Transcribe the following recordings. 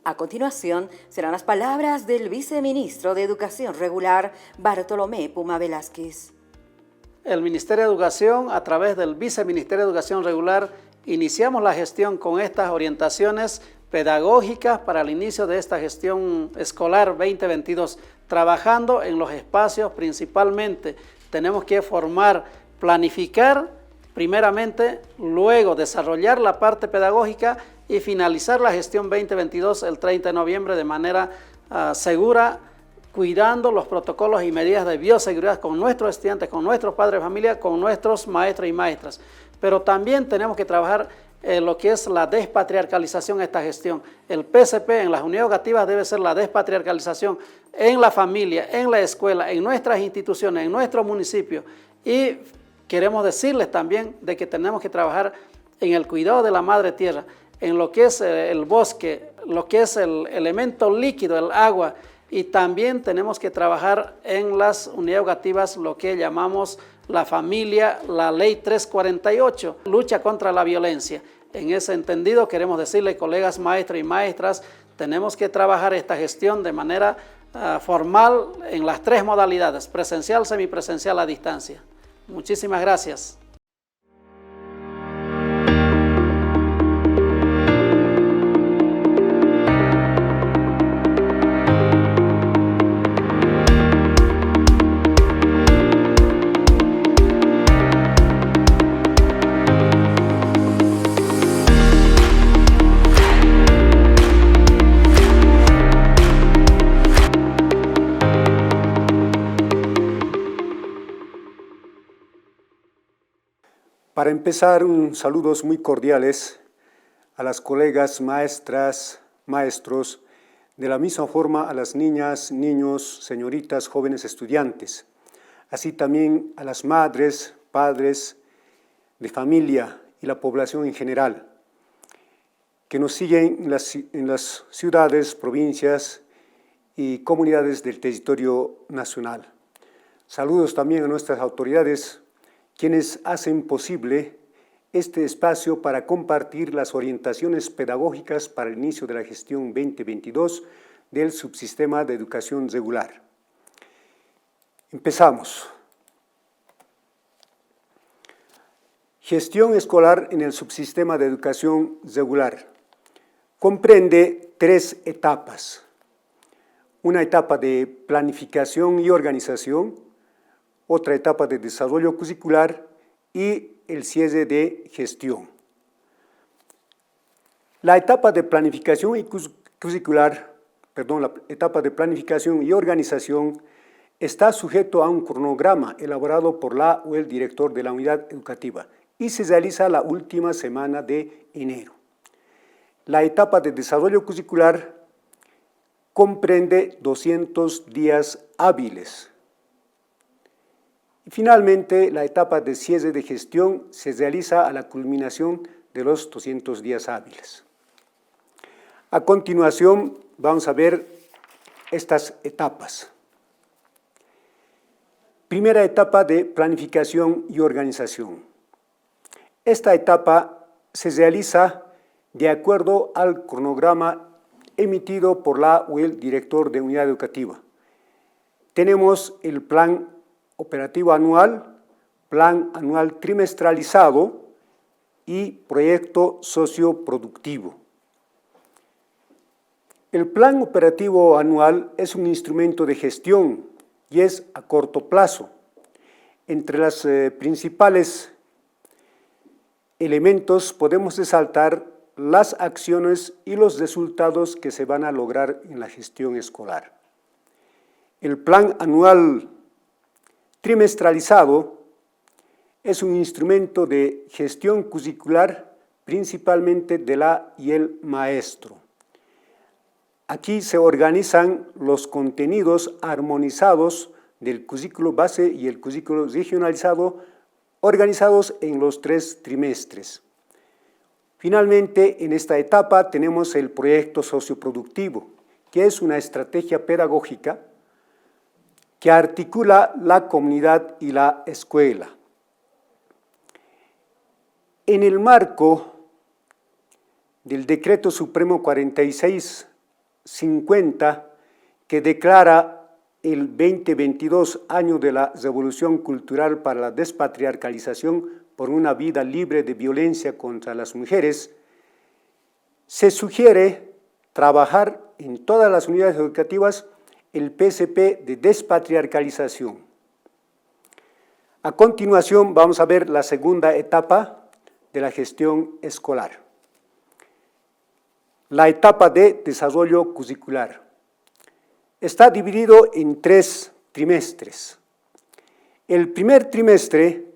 A continuación, serán las palabras del viceministro de Educación Regular, Bartolomé Puma Velázquez. El Ministerio de Educación, a través del Viceministerio de Educación Regular, iniciamos la gestión con estas orientaciones pedagógicas para el inicio de esta gestión escolar 2022, trabajando en los espacios principalmente. Tenemos que formar, planificar primeramente, luego desarrollar la parte pedagógica y finalizar la gestión 2022 el 30 de noviembre de manera segura, cuidando los protocolos y medidas de bioseguridad con nuestros estudiantes, con nuestros padres de familia, con nuestros maestros y maestras. Pero también tenemos que trabajar lo que es la despatriarcalización de esta gestión. El PCP en las unidades educativas debe ser la despatriarcalización en la familia, en la escuela, en nuestras instituciones, en nuestro municipio. Y queremos decirles también de que tenemos que trabajar en el cuidado de la madre tierra, en lo que es el bosque, lo que es el elemento líquido, el agua, y también tenemos que trabajar en las unidades educativas lo que llamamos la familia, la ley 348, lucha contra la violencia. En ese entendido queremos decirle, colegas maestros y maestras, tenemos que trabajar esta gestión de manera formal en las tres modalidades, presencial, semipresencial, a distancia. Muchísimas gracias. Para empezar, saludos muy cordiales a las colegas maestras, maestros, de la misma forma a las niñas, niños, señoritas, jóvenes estudiantes, así también a las madres, padres de familia y la población en general, que nos siguen en las ciudades, provincias y comunidades del territorio nacional. Saludos también a nuestras autoridades, quienes hacen posible este espacio para compartir las orientaciones pedagógicas para el inicio de la gestión 2022 del subsistema de educación regular. Empezamos. Gestión escolar en el subsistema de educación regular. Comprende tres etapas. Una etapa de planificación y organización, otra etapa de desarrollo curricular y el cierre de gestión. La etapa de planificación y la etapa de planificación y organización está sujeto a un cronograma elaborado por la o el director de la unidad educativa y se realiza la última semana de enero. La etapa de desarrollo curricular comprende 200 días hábiles. Finalmente, la etapa de cierre de gestión se realiza a la culminación de los 200 días hábiles. A continuación, vamos a ver estas etapas. Primera etapa de planificación y organización. Esta etapa se realiza de acuerdo al cronograma emitido por la o el director de unidad educativa. Tenemos el plan operativo anual, plan anual trimestralizado y proyecto socioproductivo. El plan operativo anual es un instrumento de gestión y es a corto plazo. Entre los principales elementos podemos resaltar las acciones y los resultados que se van a lograr en la gestión escolar. El plan anual trimestralizado es un instrumento de gestión curricular principalmente de la y el maestro. Aquí se organizan los contenidos armonizados del currículo base y el currículo regionalizado organizados en los 3 trimestres. Finalmente, en esta etapa tenemos el proyecto socioproductivo, que es una estrategia pedagógica que articula la comunidad y la escuela. En el marco del Decreto Supremo 46 50 que declara el 2022 año de la Revolución Cultural para la Despatriarcalización por una vida libre de violencia contra las mujeres, se sugiere trabajar en todas las unidades educativas el PSP de despatriarcalización. A continuación vamos a ver la segunda etapa de la gestión escolar. La etapa de desarrollo curricular. Está dividido en 3 trimestres. El primer trimestre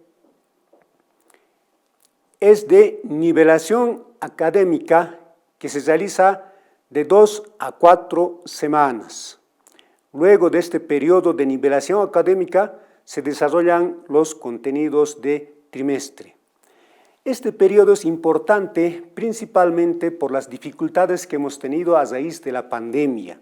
es de nivelación académica que se realiza de 2 a 4 semanas. Luego de este periodo de nivelación académica se desarrollan los contenidos de trimestre. Este periodo es importante principalmente por las dificultades que hemos tenido a raíz de la pandemia.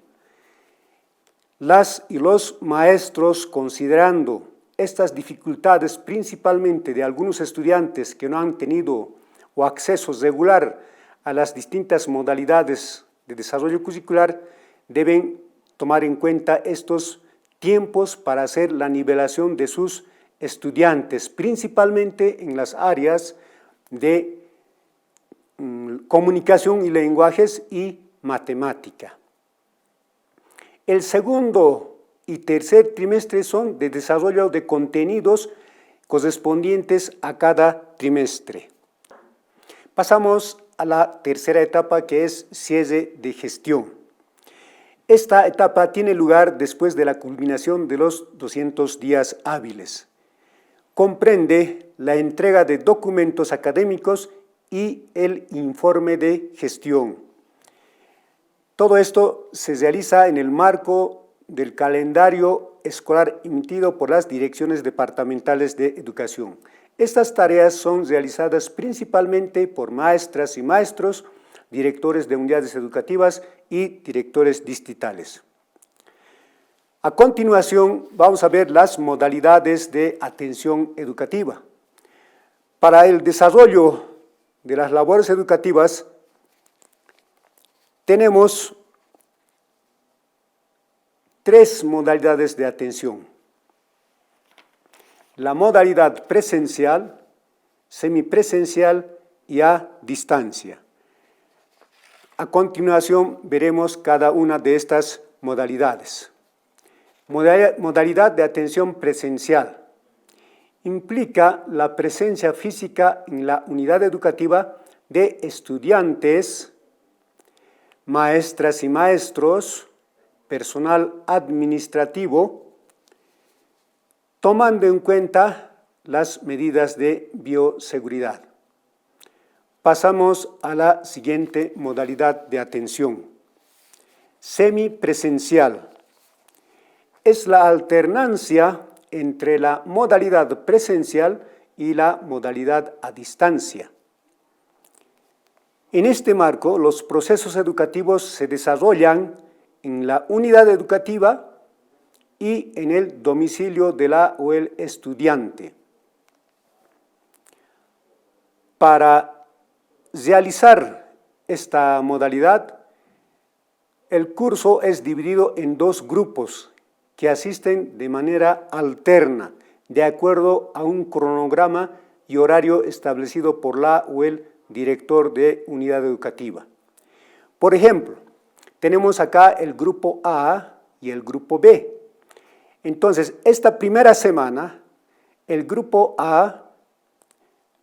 Las y los maestros, considerando estas dificultades principalmente de algunos estudiantes que no han tenido o acceso regular a las distintas modalidades de desarrollo curricular, deben tomar en cuenta estos tiempos para hacer la nivelación de sus estudiantes, principalmente en las áreas de comunicación y lenguajes y matemática. El segundo y tercer trimestre son de desarrollo de contenidos correspondientes a cada trimestre. Pasamos a la tercera etapa, que es cierre de gestión. Esta etapa tiene lugar después de la culminación de los 200 días hábiles. Comprende la entrega de documentos académicos y el informe de gestión. Todo esto se realiza en el marco del calendario escolar emitido por las direcciones departamentales de educación. Estas tareas son realizadas principalmente por maestras y maestros, directores de unidades educativas y directores distritales. A continuación, vamos a ver las modalidades de atención educativa. Para el desarrollo de las labores educativas, tenemos 3 modalidades de atención. La modalidad presencial, semipresencial y a distancia. A continuación veremos cada una de estas modalidades. Modalidad de atención presencial. Implica la presencia física en la unidad educativa de estudiantes, maestras y maestros, personal administrativo, tomando en cuenta las medidas de bioseguridad. Pasamos a la siguiente modalidad de atención. Semipresencial. Es la alternancia entre la modalidad presencial y la modalidad a distancia. En este marco, los procesos educativos se desarrollan en la unidad educativa y en el domicilio de la o el estudiante. Para realizar esta modalidad, el curso es dividido en 2 grupos que asisten de manera alterna, de acuerdo a un cronograma y horario establecido por la o el director de unidad educativa. Por ejemplo, tenemos acá el grupo A y el grupo B. Entonces, esta primera semana, el grupo A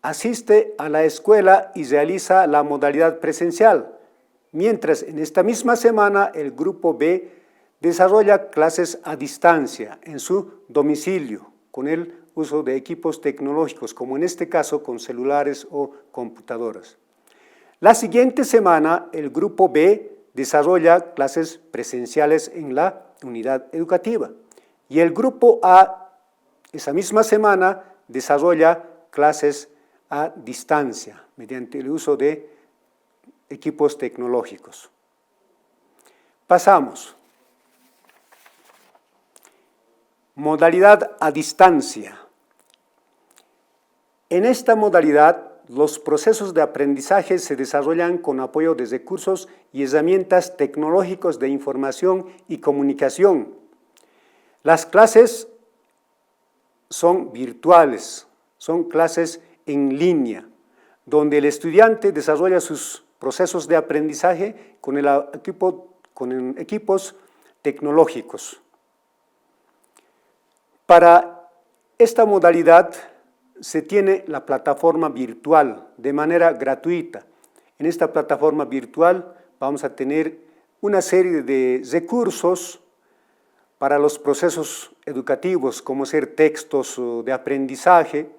asiste a la escuela y realiza la modalidad presencial, mientras en esta misma semana el grupo B desarrolla clases a distancia en su domicilio, con el uso de equipos tecnológicos, como en este caso con celulares o computadoras. La siguiente semana, el grupo B desarrolla clases presenciales en la unidad educativa y el grupo A, esa misma semana, desarrolla clases a distancia mediante el uso de equipos tecnológicos. Pasamos. Modalidad a distancia. En esta modalidad los procesos de aprendizaje se desarrollan con apoyo de recursos y herramientas tecnológicos de información y comunicación. Las clases son virtuales, son clases en línea, donde el estudiante desarrolla sus procesos de aprendizaje con equipos tecnológicos. Para esta modalidad se tiene la plataforma virtual de manera gratuita. En esta plataforma virtual vamos a tener una serie de recursos para los procesos educativos, como ser textos de aprendizaje,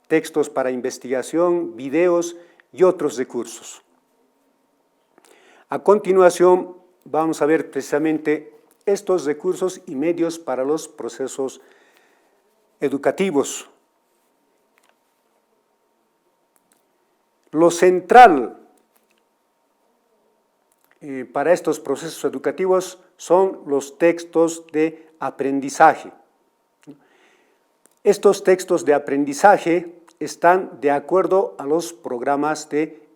textos para investigación, videos y otros recursos. A continuación vamos a ver precisamente estos recursos y medios para los procesos educativos. Lo central para estos procesos educativos son los textos de aprendizaje. Estos textos de aprendizaje están de acuerdo a los programas de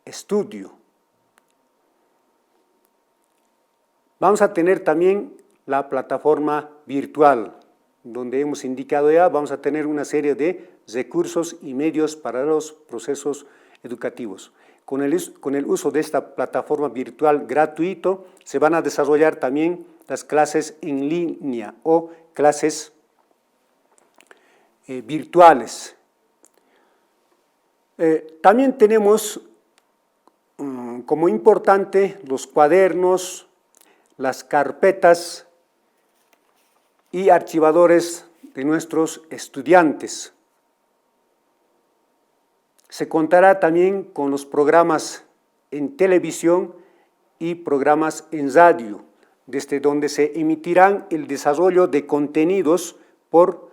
estudio. Vamos a tener también la plataforma virtual, donde hemos indicado ya, vamos a tener una serie de recursos y medios para los procesos educativos. Con el uso de esta plataforma virtual gratuito, se van a desarrollar también las clases en línea o clases virtuales. También tenemos como importante los cuadernos, las carpetas y archivadores de nuestros estudiantes. Se contará también con los programas en televisión y programas en radio, desde donde se emitirán el desarrollo de contenidos por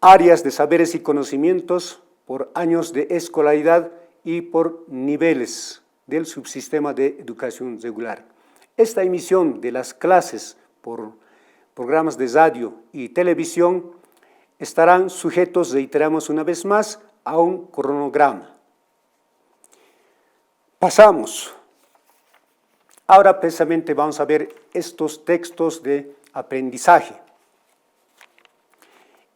áreas de saberes y conocimientos, por años de escolaridad y por niveles del subsistema de educación regular. Esta emisión de las clases por programas de radio y televisión estarán sujetos, reiteramos una vez más, a un cronograma. Pasamos. Ahora precisamente vamos a ver estos textos de aprendizaje.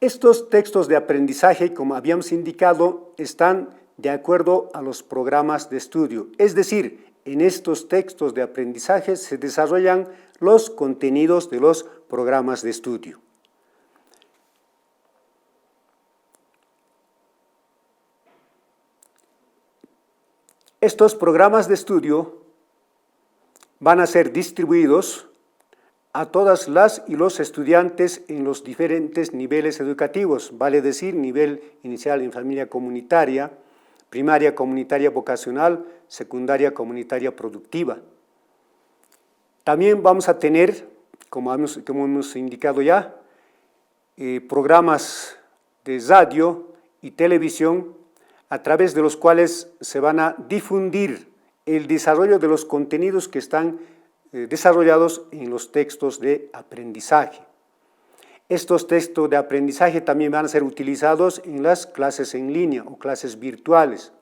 Estos textos de aprendizaje, como habíamos indicado, están de acuerdo a los programas de estudio. Es decir, en estos textos de aprendizaje se desarrollan los contenidos de los programas de estudio. Estos programas de estudio van a ser distribuidos a todas las y los estudiantes en los diferentes niveles educativos, vale decir, nivel inicial en familia comunitaria, primaria comunitaria vocacional, secundaria comunitaria productiva. También vamos a tener, como hemos indicado ya, programas de radio y televisión a través de los cuales se van a difundir el desarrollo de los contenidos que están desarrollados en los textos de aprendizaje. Estos textos de aprendizaje también van a ser utilizados en las clases en línea o clases virtuales.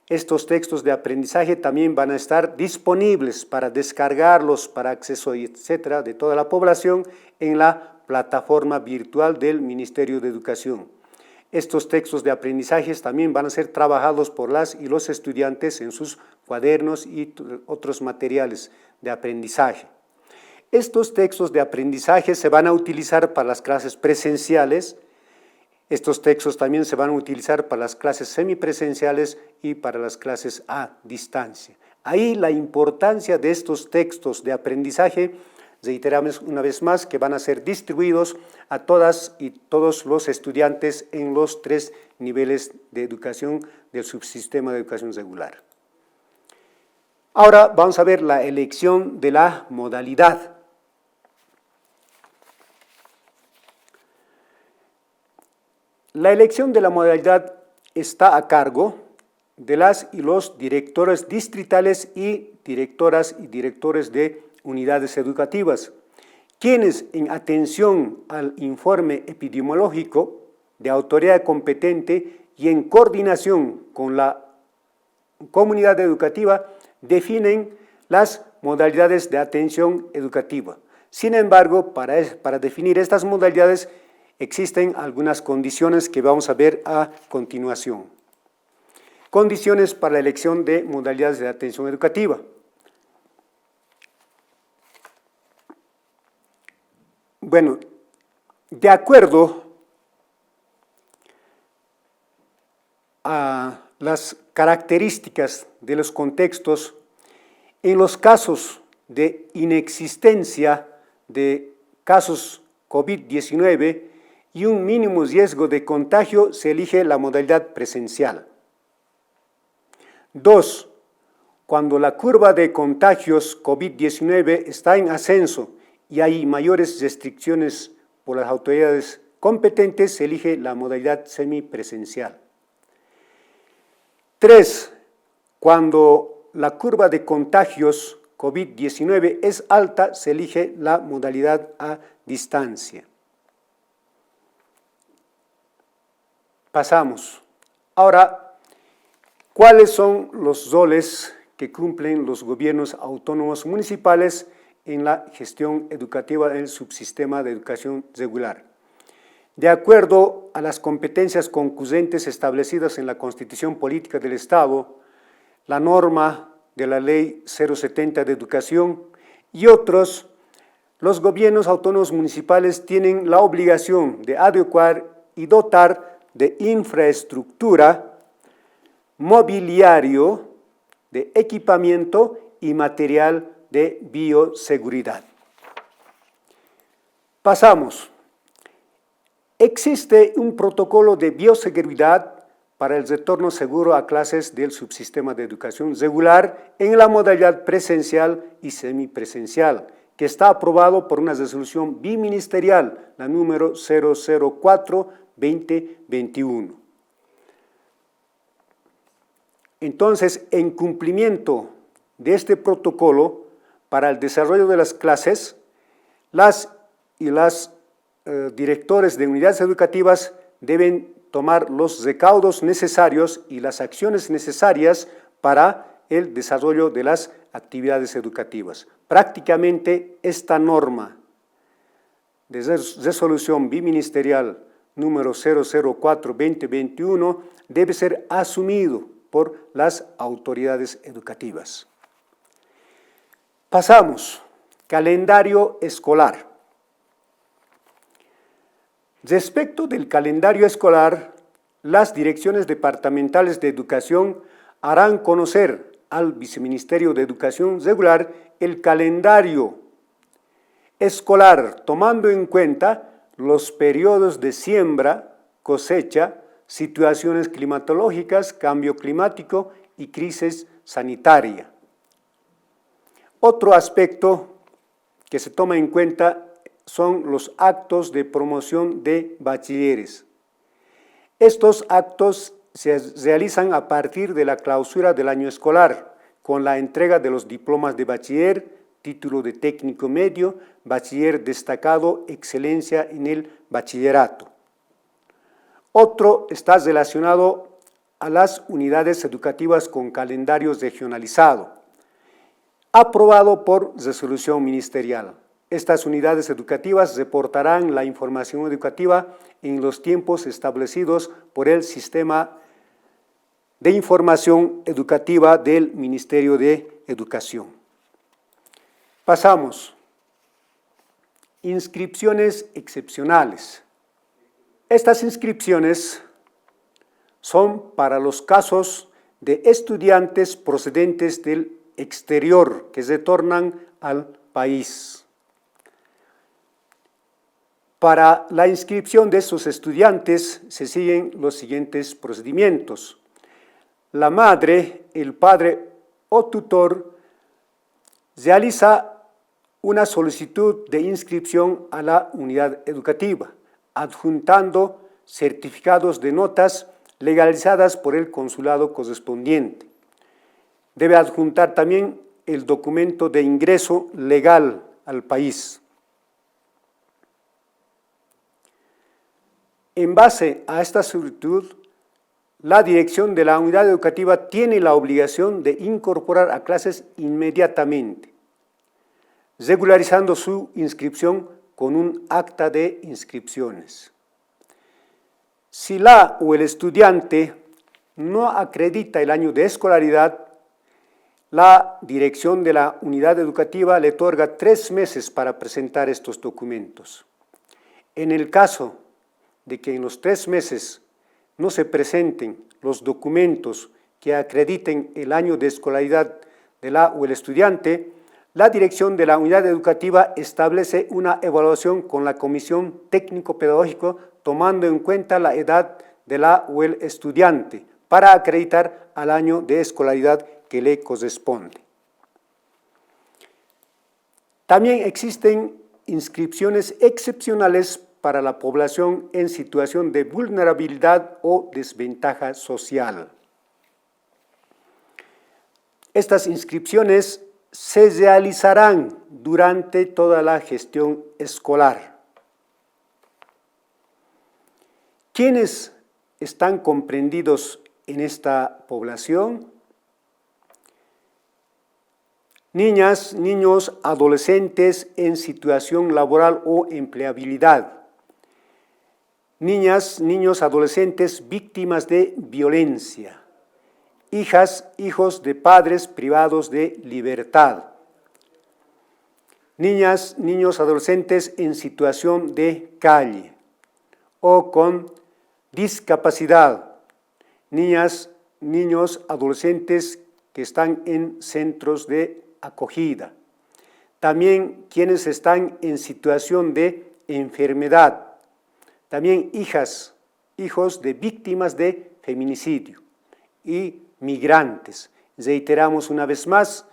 Estos textos de aprendizaje también van a estar disponibles para descargarlos, para acceso, etcétera, de toda la población en la plataforma virtual del Ministerio de Educación. Estos textos de aprendizaje también van a ser trabajados por las y los estudiantes en sus cuadernos y otros materiales de aprendizaje. Estos textos de aprendizaje se van a utilizar para las clases presenciales. Estos textos también se van a utilizar para las clases semipresenciales y para las clases a distancia. Ahí la importancia de estos textos de aprendizaje, reiteramos una vez más, que van a ser distribuidos a todas y todos los estudiantes en los 3 niveles de educación del subsistema de educación regular. Ahora vamos a ver la elección de la modalidad. La elección de la modalidad está a cargo de las y los directores distritales y directoras y directores de unidades educativas, quienes en atención al informe epidemiológico de autoridad competente y en coordinación con la comunidad educativa definen las modalidades de atención educativa. Sin embargo, para definir estas modalidades existen algunas condiciones que vamos a ver a continuación. Condiciones para la elección de modalidades de atención educativa. Bueno, de acuerdo a las características de los contextos, en los casos de inexistencia de casos COVID-19 y un mínimo riesgo de contagio, se elige la modalidad presencial. 2. Cuando la curva de contagios COVID-19 está en ascenso y hay mayores restricciones por las autoridades competentes, se elige la modalidad semipresencial. 3. Cuando la curva de contagios COVID-19 es alta, se elige la modalidad a distancia. Pasamos. Ahora, ¿cuáles son los roles que cumplen los gobiernos autónomos municipales en la gestión educativa del subsistema de educación regular? De acuerdo a las competencias concurrentes establecidas en la Constitución Política del Estado, la norma de la Ley 070 de Educación y otros, los gobiernos autónomos municipales tienen la obligación de adecuar y dotar de infraestructura, mobiliario, de equipamiento y material de bioseguridad. Pasamos. Existe un protocolo de bioseguridad para el retorno seguro a clases del subsistema de educación regular en la modalidad presencial y semipresencial, que está aprobado por una resolución biministerial, la número 004-2021. Entonces, en cumplimiento de este protocolo para el desarrollo de las clases, las directores de unidades educativas deben tomar los recaudos necesarios y las acciones necesarias para el desarrollo de las actividades educativas. Prácticamente esta norma de resolución biministerial número 004-2021 debe ser asumido por las autoridades educativas. Pasamos. Calendario escolar. Respecto del calendario escolar, las direcciones departamentales de educación harán conocer al Viceministerio de Educación Regular el calendario escolar, tomando en cuenta los periodos de siembra, cosecha, situaciones climatológicas, cambio climático y crisis sanitaria. Otro aspecto que se toma en cuenta son los actos de promoción de bachilleres. Estos actos se realizan a partir de la clausura del año escolar, con la entrega de los diplomas de bachiller, título de técnico medio, bachiller destacado, excelencia en el bachillerato. Otro está relacionado a las unidades educativas con calendario regionalizado, aprobado por resolución ministerial. Estas unidades educativas reportarán la información educativa en los tiempos establecidos por el Sistema de Información Educativa del Ministerio de Educación. Pasamos. Inscripciones excepcionales. Estas inscripciones son para los casos de estudiantes procedentes del exterior que retornan al país. Para la inscripción de estos estudiantes se siguen los siguientes procedimientos. La madre, el padre o tutor realiza una solicitud de inscripción a la unidad educativa, adjuntando certificados de notas legalizadas por el consulado correspondiente. Debe adjuntar también el documento de ingreso legal al país. En base a esta solicitud, la dirección de la unidad educativa tiene la obligación de incorporar a clases inmediatamente, regularizando su inscripción con un acta de inscripciones. Si la o el estudiante no acredita el año de escolaridad, la dirección de la unidad educativa le otorga 3 meses para presentar estos documentos. En el caso de que en los 3 meses no se presenten los documentos que acrediten el año de escolaridad de la o el estudiante, la dirección de la unidad educativa establece una evaluación con la comisión técnico-pedagógico tomando en cuenta la edad de la o el estudiante para acreditar al año de escolaridad que le corresponde. También existen inscripciones excepcionales para la población en situación de vulnerabilidad o desventaja social. Estas inscripciones se realizarán durante toda la gestión escolar. ¿Quiénes están comprendidos en esta población? Niñas, niños, adolescentes en situación laboral o empleabilidad. Niñas, niños, adolescentes víctimas de violencia. Hijas, hijos de padres privados de libertad. Niñas, niños, adolescentes en situación de calle o con discapacidad. Niñas, niños, adolescentes que están en centros de acogida. También quienes están en situación de enfermedad. También hijas, hijos de víctimas de feminicidio y migrantes. Reiteramos una vez más,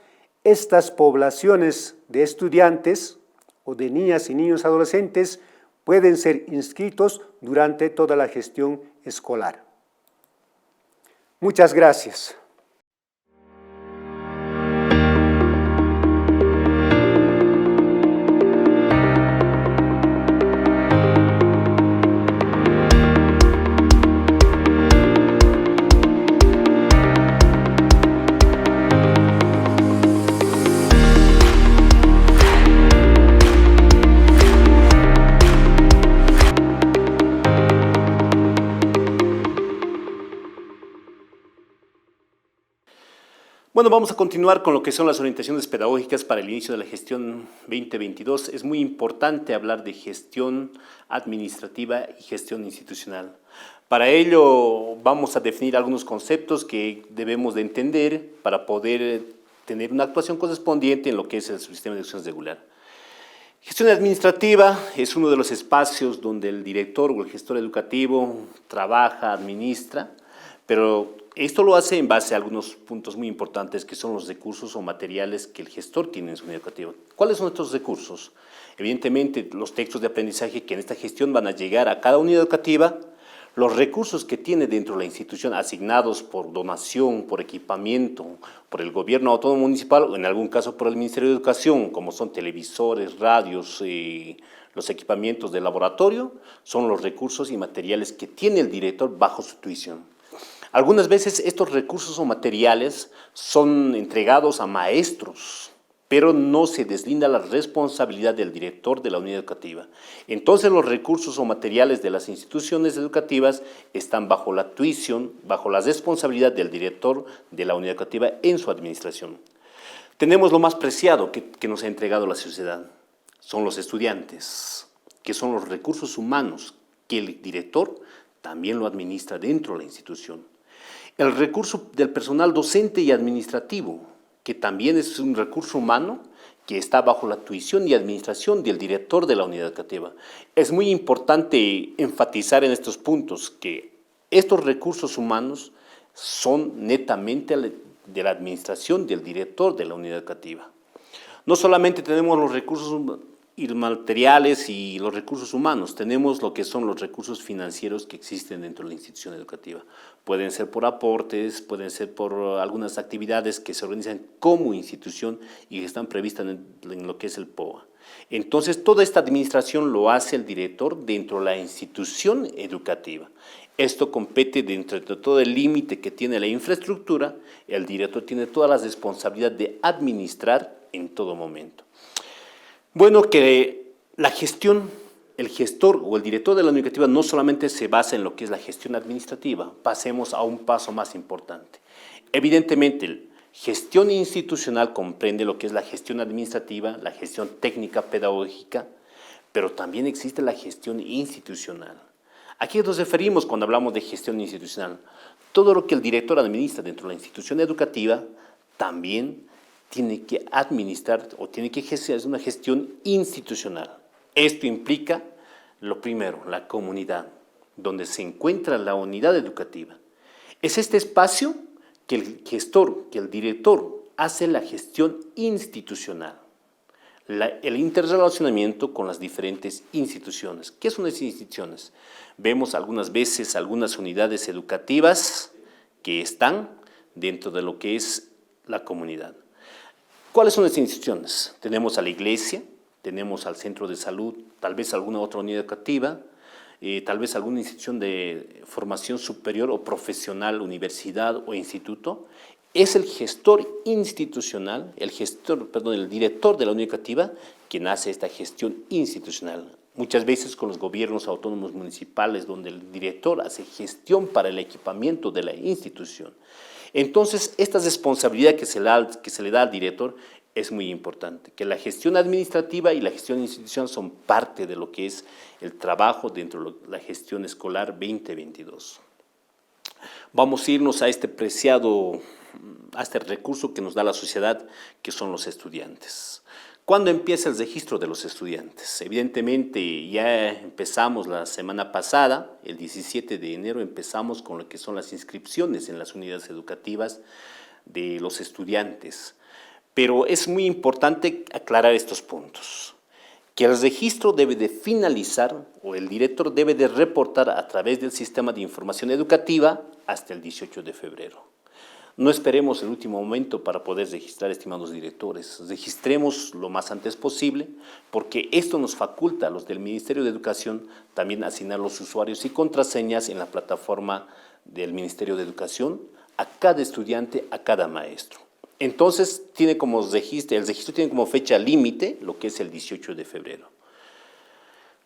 estas poblaciones de estudiantes o de niñas y niños adolescentes pueden ser inscritos durante toda la gestión escolar. Muchas gracias. Bueno, vamos a continuar con lo que son las orientaciones pedagógicas para el inicio de la gestión 2022. Es muy importante hablar de gestión administrativa y gestión institucional. Para ello vamos a definir algunos conceptos que debemos de entender para poder tener una actuación correspondiente en lo que es el sistema de educación regular. Gestión administrativa es uno de los espacios donde el director o el gestor educativo trabaja, administra, pero esto lo hace en base a algunos puntos muy importantes que son los recursos o materiales que el gestor tiene en su unidad educativa. ¿Cuáles son estos recursos? Evidentemente, los textos de aprendizaje que en esta gestión van a llegar a cada unidad educativa, los recursos que tiene dentro de la institución asignados por donación, por equipamiento, por el gobierno autónomo municipal o en algún caso por el Ministerio de Educación, como son televisores, radios, los equipamientos de laboratorio, son los recursos y materiales que tiene el director bajo su tuición. Algunas veces estos recursos o materiales son entregados a maestros, pero no se deslinda la responsabilidad del director de la unidad educativa. Entonces los recursos o materiales de las instituciones educativas están bajo la tuición, bajo la responsabilidad del director de la unidad educativa en su administración. Tenemos lo más preciado que nos ha entregado la sociedad, son los estudiantes, que son los recursos humanos que el director también lo administra dentro de la institución. El recurso del personal docente y administrativo, que también es un recurso humano que está bajo la tuición y administración del director de la unidad educativa. Es muy importante enfatizar en estos puntos que estos recursos humanos son netamente de la administración del director de la unidad educativa. No solamente tenemos los recursos y los materiales y los recursos humanos. Tenemos lo que son los recursos financieros que existen dentro de la institución educativa. Pueden ser por aportes, pueden ser por algunas actividades que se organizan como institución y que están previstas en lo que es el POA. Entonces, toda esta administración lo hace el director dentro de la institución educativa. Esto compete dentro de todo el límite que tiene la infraestructura. El director tiene toda la responsabilidad de administrar en todo momento. Bueno, que la gestión, el gestor o el director de la unidad educativa no solamente se basa en lo que es la gestión administrativa, pasemos a un paso más importante. Evidentemente, la gestión institucional comprende lo que es la gestión administrativa, la gestión técnica pedagógica, pero también existe la gestión institucional. ¿A qué nos referimos cuando hablamos de gestión institucional? Todo lo que el director administra dentro de la institución educativa también tiene que administrar o tiene que ejercer una gestión institucional. Esto implica, lo primero, la comunidad, donde se encuentra la unidad educativa. Es este espacio que el gestor, que el director hace la gestión institucional, el interrelacionamiento con las diferentes instituciones. ¿Qué son las instituciones? Vemos algunas veces algunas unidades educativas que están dentro de lo que es la comunidad. ¿Cuáles son las instituciones? Tenemos a la iglesia, tenemos al centro de salud, tal vez alguna otra unidad educativa, tal vez alguna institución de formación superior o profesional, universidad o instituto. Es el gestor institucional, el director de la unidad educativa, quien hace esta gestión institucional. Muchas veces con los gobiernos autónomos municipales, donde el director hace gestión para el equipamiento de la institución. Entonces, esta responsabilidad que se le da al director es muy importante, que la gestión administrativa y la gestión institucional son parte de lo que es el trabajo dentro de la gestión escolar 2022. Vamos a irnos a este preciado, a este recurso que nos da la sociedad, que son los estudiantes. ¿Cuándo empieza el registro de los estudiantes? Evidentemente ya empezamos la semana pasada, el 17 de enero empezamos con lo que son las inscripciones en las unidades educativas de los estudiantes. Pero es muy importante aclarar estos puntos, que el registro debe de finalizar o el director debe de reportar a través del sistema de información educativa hasta el 18 de febrero. No esperemos el último momento para poder registrar, estimados directores. Registremos lo más antes posible, porque esto nos faculta a los del Ministerio de Educación también asignar los usuarios y contraseñas en la plataforma del Ministerio de Educación a cada estudiante, a cada maestro. Entonces, el registro tiene como fecha límite lo que es el 18 de febrero.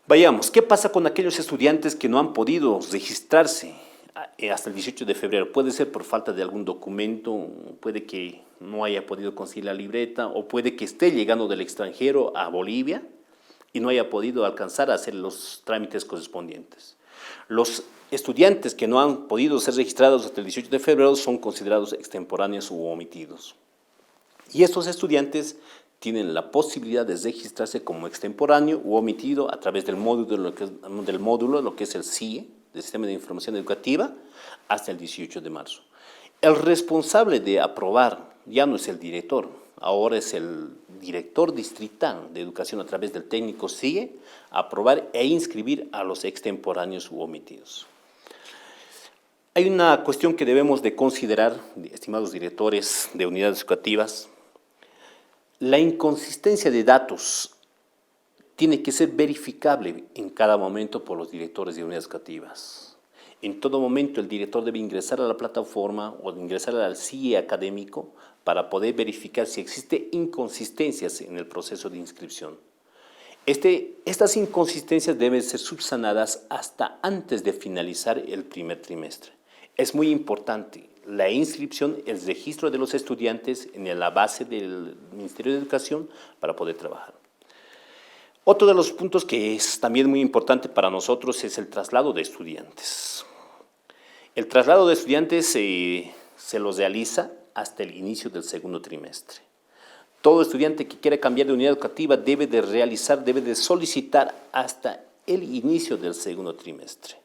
Vayamos, ¿qué pasa con aquellos estudiantes que no han podido registrarse hasta el 18 de febrero? Puede ser por falta de algún documento, puede que no haya podido conseguir la libreta o puede que esté llegando del extranjero a Bolivia y no haya podido alcanzar a hacer los trámites correspondientes. Los estudiantes que no han podido ser registrados hasta el 18 de febrero son considerados extemporáneos u omitidos. Y estos estudiantes tienen la posibilidad de registrarse como extemporáneo u omitido a través del módulo, lo que es el CIE, del Sistema de Información Educativa, hasta el 18 de marzo. El responsable de aprobar ya no es el director, ahora es el director distrital de educación a través del técnico CIE, aprobar e inscribir a los extemporáneos u omitidos. Hay una cuestión que debemos de considerar, estimados directores de unidades educativas. La inconsistencia de datos tiene que ser verificable en cada momento por los directores de unidades educativas. En todo momento el director debe ingresar a la plataforma o ingresar al CIE académico para poder verificar si existen inconsistencias en el proceso de inscripción. Estas inconsistencias deben ser subsanadas hasta antes de finalizar el primer trimestre. Es muy importante la inscripción, el registro de los estudiantes en la base del Ministerio de Educación para poder trabajar. Otro de los puntos que es también muy importante para nosotros es el traslado de estudiantes. El traslado de estudiantes se los realiza hasta el inicio del segundo trimestre. Todo estudiante que quiera cambiar de unidad educativa debe de solicitar hasta el inicio del segundo trimestre,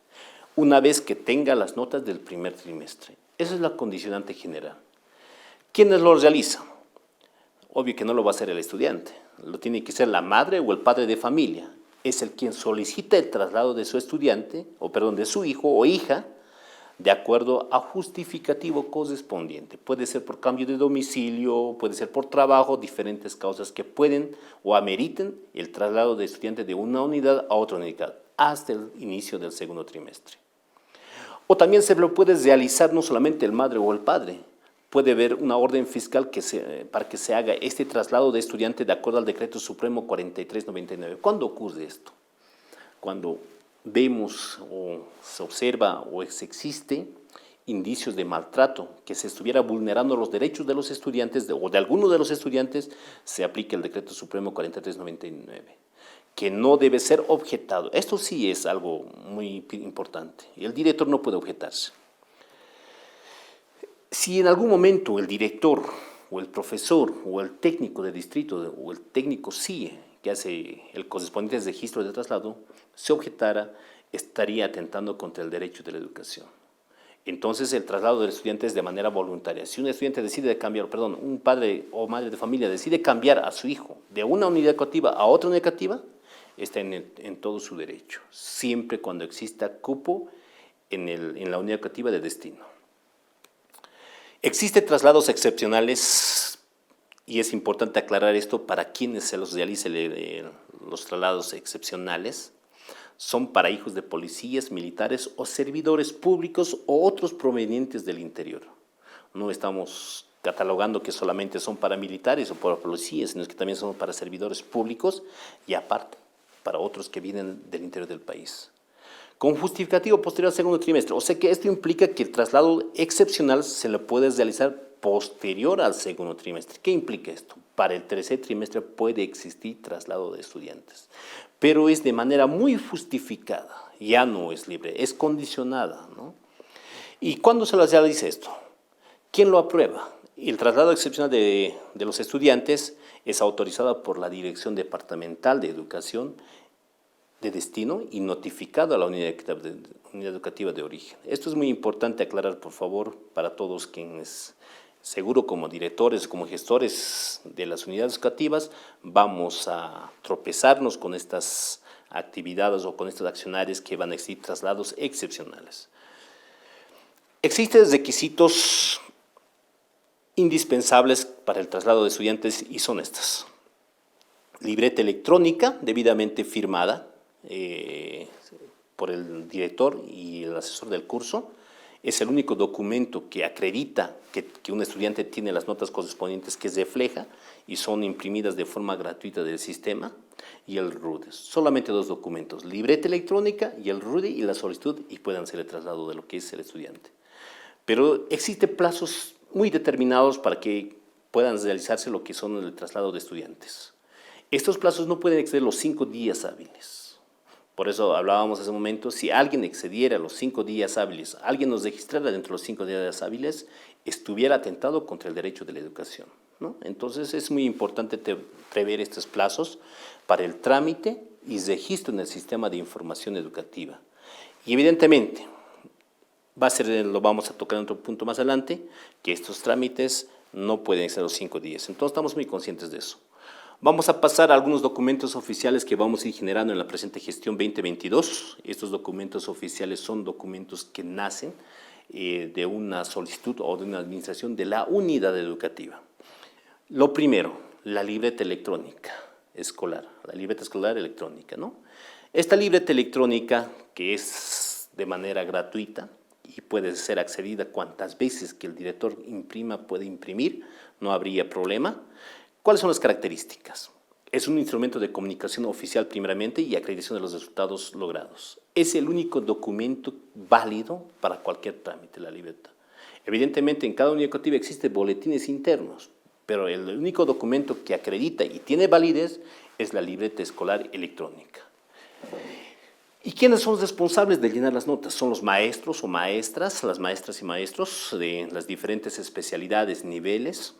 una vez que tenga las notas del primer trimestre. Esa es la condicionante general. ¿Quiénes lo realizan? Obvio que no lo va a hacer el estudiante, lo tiene que ser la madre o el padre de familia. Es el quien solicita el traslado de su estudiante, o perdón, de su hijo o hija, de acuerdo a justificativo correspondiente. Puede ser por cambio de domicilio, puede ser por trabajo, diferentes causas que pueden o ameriten el traslado de estudiante de una unidad a otra unidad hasta el inicio del segundo trimestre. O también se lo puede realizar no solamente el madre o el padre, puede haber una orden fiscal para que se haga este traslado de estudiante de acuerdo al Decreto Supremo 4399. ¿Cuándo ocurre esto? Cuando vemos o se observa o existe indicios de maltrato, que se estuviera vulnerando los derechos de los estudiantes o de alguno de los estudiantes, se aplica el Decreto Supremo 4399, que no debe ser objetado. Esto sí es algo muy importante. El director no puede objetarse. Si en algún momento el director o el profesor o el técnico de distrito o el técnico CIE, que hace el correspondiente registro de traslado, se objetara, estaría atentando contra el derecho de la educación. Entonces el traslado del estudiante es de manera voluntaria. Si un estudiante decide cambiar, un padre o madre de familia decide cambiar a su hijo de una unidad educativa a otra unidad educativa, está en todo su derecho, siempre cuando exista cupo en la unidad educativa de destino. Existen traslados excepcionales, y es importante aclarar esto para quienes se los realice los traslados excepcionales. Son para hijos de policías, militares o servidores públicos o otros provenientes del interior. No estamos catalogando que solamente son para militares o para policías, sino que también son para servidores públicos y aparte para otros que vienen del interior del país. Con justificativo posterior al segundo trimestre. O sea que esto implica que el traslado excepcional se lo puede realizar posterior al segundo trimestre. ¿Qué implica esto? Para el tercer trimestre puede existir traslado de estudiantes, pero es de manera muy justificada, ya no es libre, es condicionada, ¿no? ¿Y cuándo se lo realiza esto? ¿Quién lo aprueba? El traslado excepcional de los estudiantes es autorizado por la Dirección Departamental de Educación de destino y notificado a la unidad educativa de origen. Esto es muy importante aclarar, por favor, para todos quienes, seguro como directores, como gestores de las unidades educativas, vamos a tropezarnos con estas actividades o con estos accionarios que van a existir traslados excepcionales. Existen requisitos indispensables para el traslado de estudiantes y son estas: libreta electrónica debidamente firmada por el director y el asesor del curso. Es el único documento que acredita que un estudiante tiene las notas correspondientes, que refleja y son imprimidas de forma gratuita del sistema, y el RUDE. Solamente dos documentos: libreta electrónica y el RUDE y la solicitud, y puedan ser el traslado de lo que es el estudiante. Pero existen plazos muy determinados para que puedan realizarse lo que son el traslado de estudiantes. Estos plazos no pueden exceder los 5 días hábiles. Por eso hablábamos hace un momento, si alguien excediera los 5 días hábiles, alguien nos registrara dentro de los 5 días hábiles, estuviera atentado contra el derecho de la educación, ¿no? Entonces es muy importante prever estos plazos para el trámite y registro en el sistema de información educativa. Y evidentemente, lo vamos a tocar en otro punto más adelante, que estos trámites no pueden ser los 5 días. Entonces estamos muy conscientes de eso. Vamos a pasar a algunos documentos oficiales que vamos a ir generando en la presente gestión 2022. Estos documentos oficiales son documentos que nacen de una solicitud o de una administración de la unidad educativa. Lo primero, la libreta electrónica escolar, la libreta escolar electrónica, ¿no? Esta libreta electrónica, que es de manera gratuita y puede ser accedida cuantas veces que el director imprima, puede imprimir, no habría problema. ¿Cuáles son las características? Es un instrumento de comunicación oficial primeramente y acreditación de los resultados logrados. Es el único documento válido para cualquier trámite, la libreta. Evidentemente, en cada unidad educativa existen boletines internos, pero el único documento que acredita y tiene validez es la libreta escolar electrónica. ¿Y quiénes son los responsables de llenar las notas? Son los maestros o maestras, las maestras y maestros de las diferentes especialidades, niveles,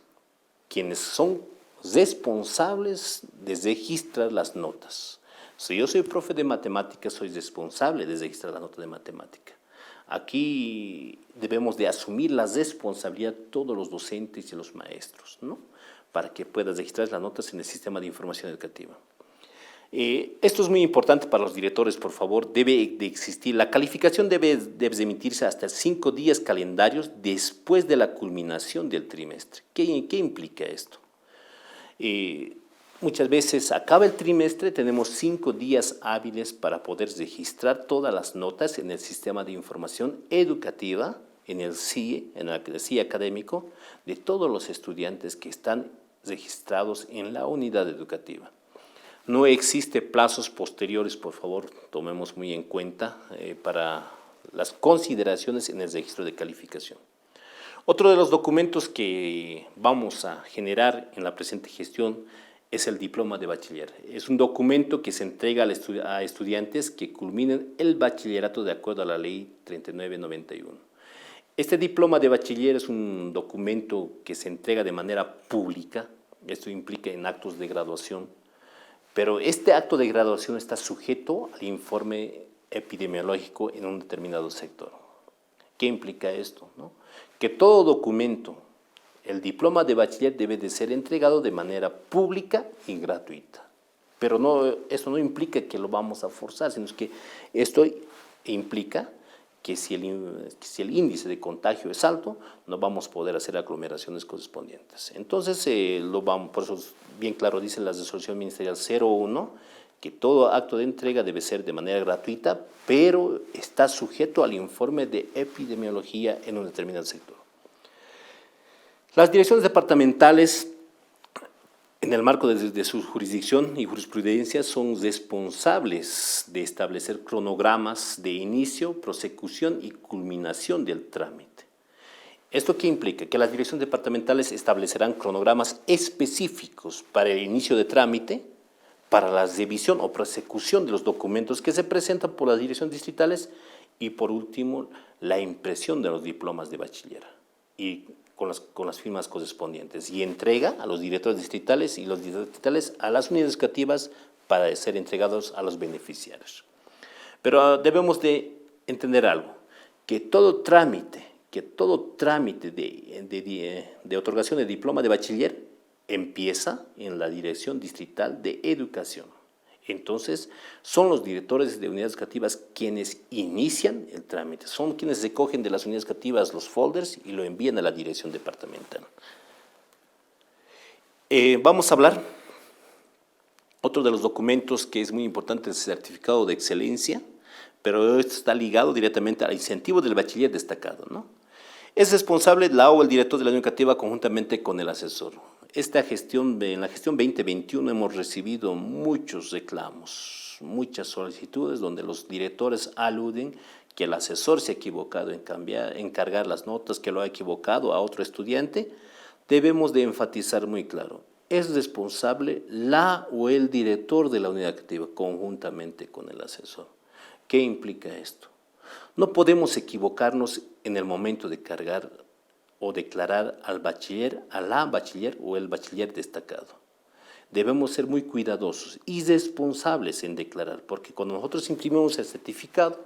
quienes son responsables de registrar las notas. Si yo soy profe de matemáticas, soy responsable de registrar la nota de matemática. Aquí debemos de asumir la responsabilidad todos los docentes y los maestros, ¿no? para que puedas registrar las notas en el sistema de información educativa. Esto es muy importante para los directores, por favor, debe de existir, la calificación debe de emitirse hasta 5 días calendarios después de la culminación del trimestre. ¿Qué implica esto? Muchas veces acaba el trimestre, tenemos 5 días hábiles para poder registrar todas las notas en el sistema de información educativa, en el CIE, en el CIE académico, de todos los estudiantes que están registrados en la unidad educativa. No existe plazos posteriores, por favor, tomemos muy en cuenta para las consideraciones en el registro de calificación. Otro de los documentos que vamos a generar en la presente gestión es el diploma de bachiller. Es un documento que se entrega a estudiantes que culminen el bachillerato de acuerdo a la ley 3991. Este diploma de bachiller es un documento que se entrega de manera pública, esto implica en actos de graduación, pero este acto de graduación está sujeto al informe epidemiológico en un determinado sector. ¿Qué implica esto? ¿No? Que todo documento, el diploma de bachiller debe de ser entregado de manera pública y gratuita. Pero esto no implica que lo vamos a forzar, sino que esto implica que si el índice de contagio es alto, no vamos a poder hacer aglomeraciones correspondientes. Entonces, por eso bien claro dice la resolución ministerial 01, que todo acto de entrega debe ser de manera gratuita, pero está sujeto al informe de epidemiología en un determinado sector. Las direcciones departamentales, en el marco de su jurisdicción y jurisprudencia, son responsables de establecer cronogramas de inicio, prosecución y culminación del trámite. ¿Esto qué implica? Que las direcciones departamentales establecerán cronogramas específicos para el inicio de trámite, para la revisión o prosecución de los documentos que se presentan por las direcciones distritales y, por último, la impresión de los diplomas de bachiller y con las firmas correspondientes, y entrega a los directores distritales y los distritales a las unidades educativas para ser entregados a los beneficiarios. Pero debemos de entender algo, que todo trámite de otorgación de diploma de bachiller empieza en la Dirección Distrital de Educación. Entonces, son los directores de unidades educativas quienes inician el trámite, son quienes recogen de las unidades educativas los folders y lo envían a la dirección departamental. Vamos a hablar, otro de los documentos que es muy importante, es el certificado de excelencia, pero esto está ligado directamente al incentivo del bachiller destacado, ¿no? Es responsable la o el director de la unidad educativa conjuntamente con el asesor. En la gestión 2021 hemos recibido muchos reclamos, muchas solicitudes donde los directores aluden que el asesor se ha equivocado en cargar las notas, que lo ha equivocado a otro estudiante. Debemos de enfatizar muy claro, es responsable la o el director de la unidad educativa conjuntamente con el asesor. ¿Qué implica esto? No podemos equivocarnos en el momento de cargar o declarar al bachiller, a la bachiller o el bachiller destacado. Debemos ser muy cuidadosos y responsables en declarar, porque cuando nosotros imprimimos el certificado,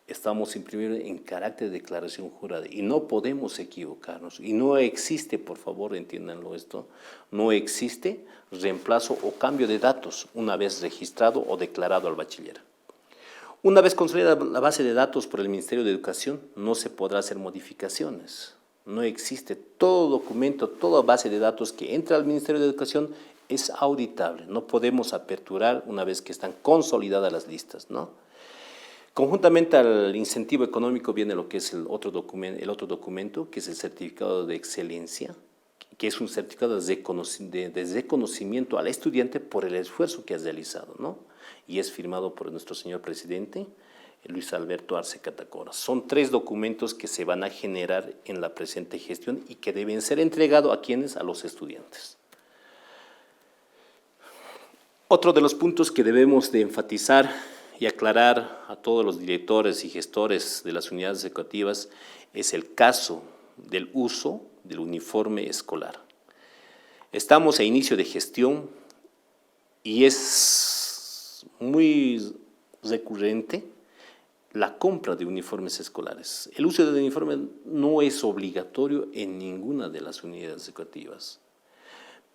estamos imprimiendo en carácter de declaración jurada y no podemos equivocarnos. Y no existe, por favor, entiéndanlo esto, no existe reemplazo o cambio de datos una vez registrado o declarado al bachiller. Una vez consolidada la base de datos por el Ministerio de Educación, no se podrá hacer modificaciones. No existe todo documento, toda base de datos que entra al Ministerio de Educación es auditable. No podemos aperturar una vez que están consolidadas las listas, ¿no? Conjuntamente al incentivo económico viene lo que es el otro documento, que es el certificado de excelencia, que es un certificado de reconocimiento al estudiante por el esfuerzo que ha realizado, ¿no? Y es firmado por nuestro señor presidente, Luis Alberto Arce Catacora. Son 3 documentos que se van a generar en la presente gestión y que deben ser entregados a quienes, a los estudiantes. Otro de los puntos que debemos de enfatizar y aclarar a todos los directores y gestores de las unidades educativas es el caso del uso del uniforme escolar. Estamos a inicio de gestión y es muy recurrente la compra de uniformes escolares. El uso de uniformes no es obligatorio en ninguna de las unidades educativas,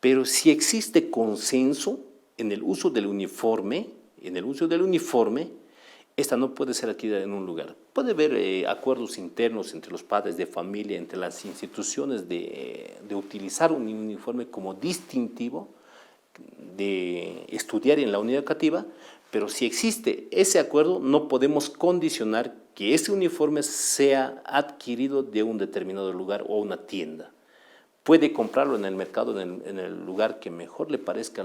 Pero si existe consenso en el uso del uniforme, esta no puede ser adquirida en un lugar. Puede haber acuerdos internos entre los padres de familia, entre las instituciones de utilizar un uniforme como distintivo, de estudiar en la unidad educativa, pero si existe ese acuerdo, no podemos condicionar que ese uniforme sea adquirido de un determinado lugar o una tienda. Puede comprarlo en el mercado, en el lugar que mejor le parezca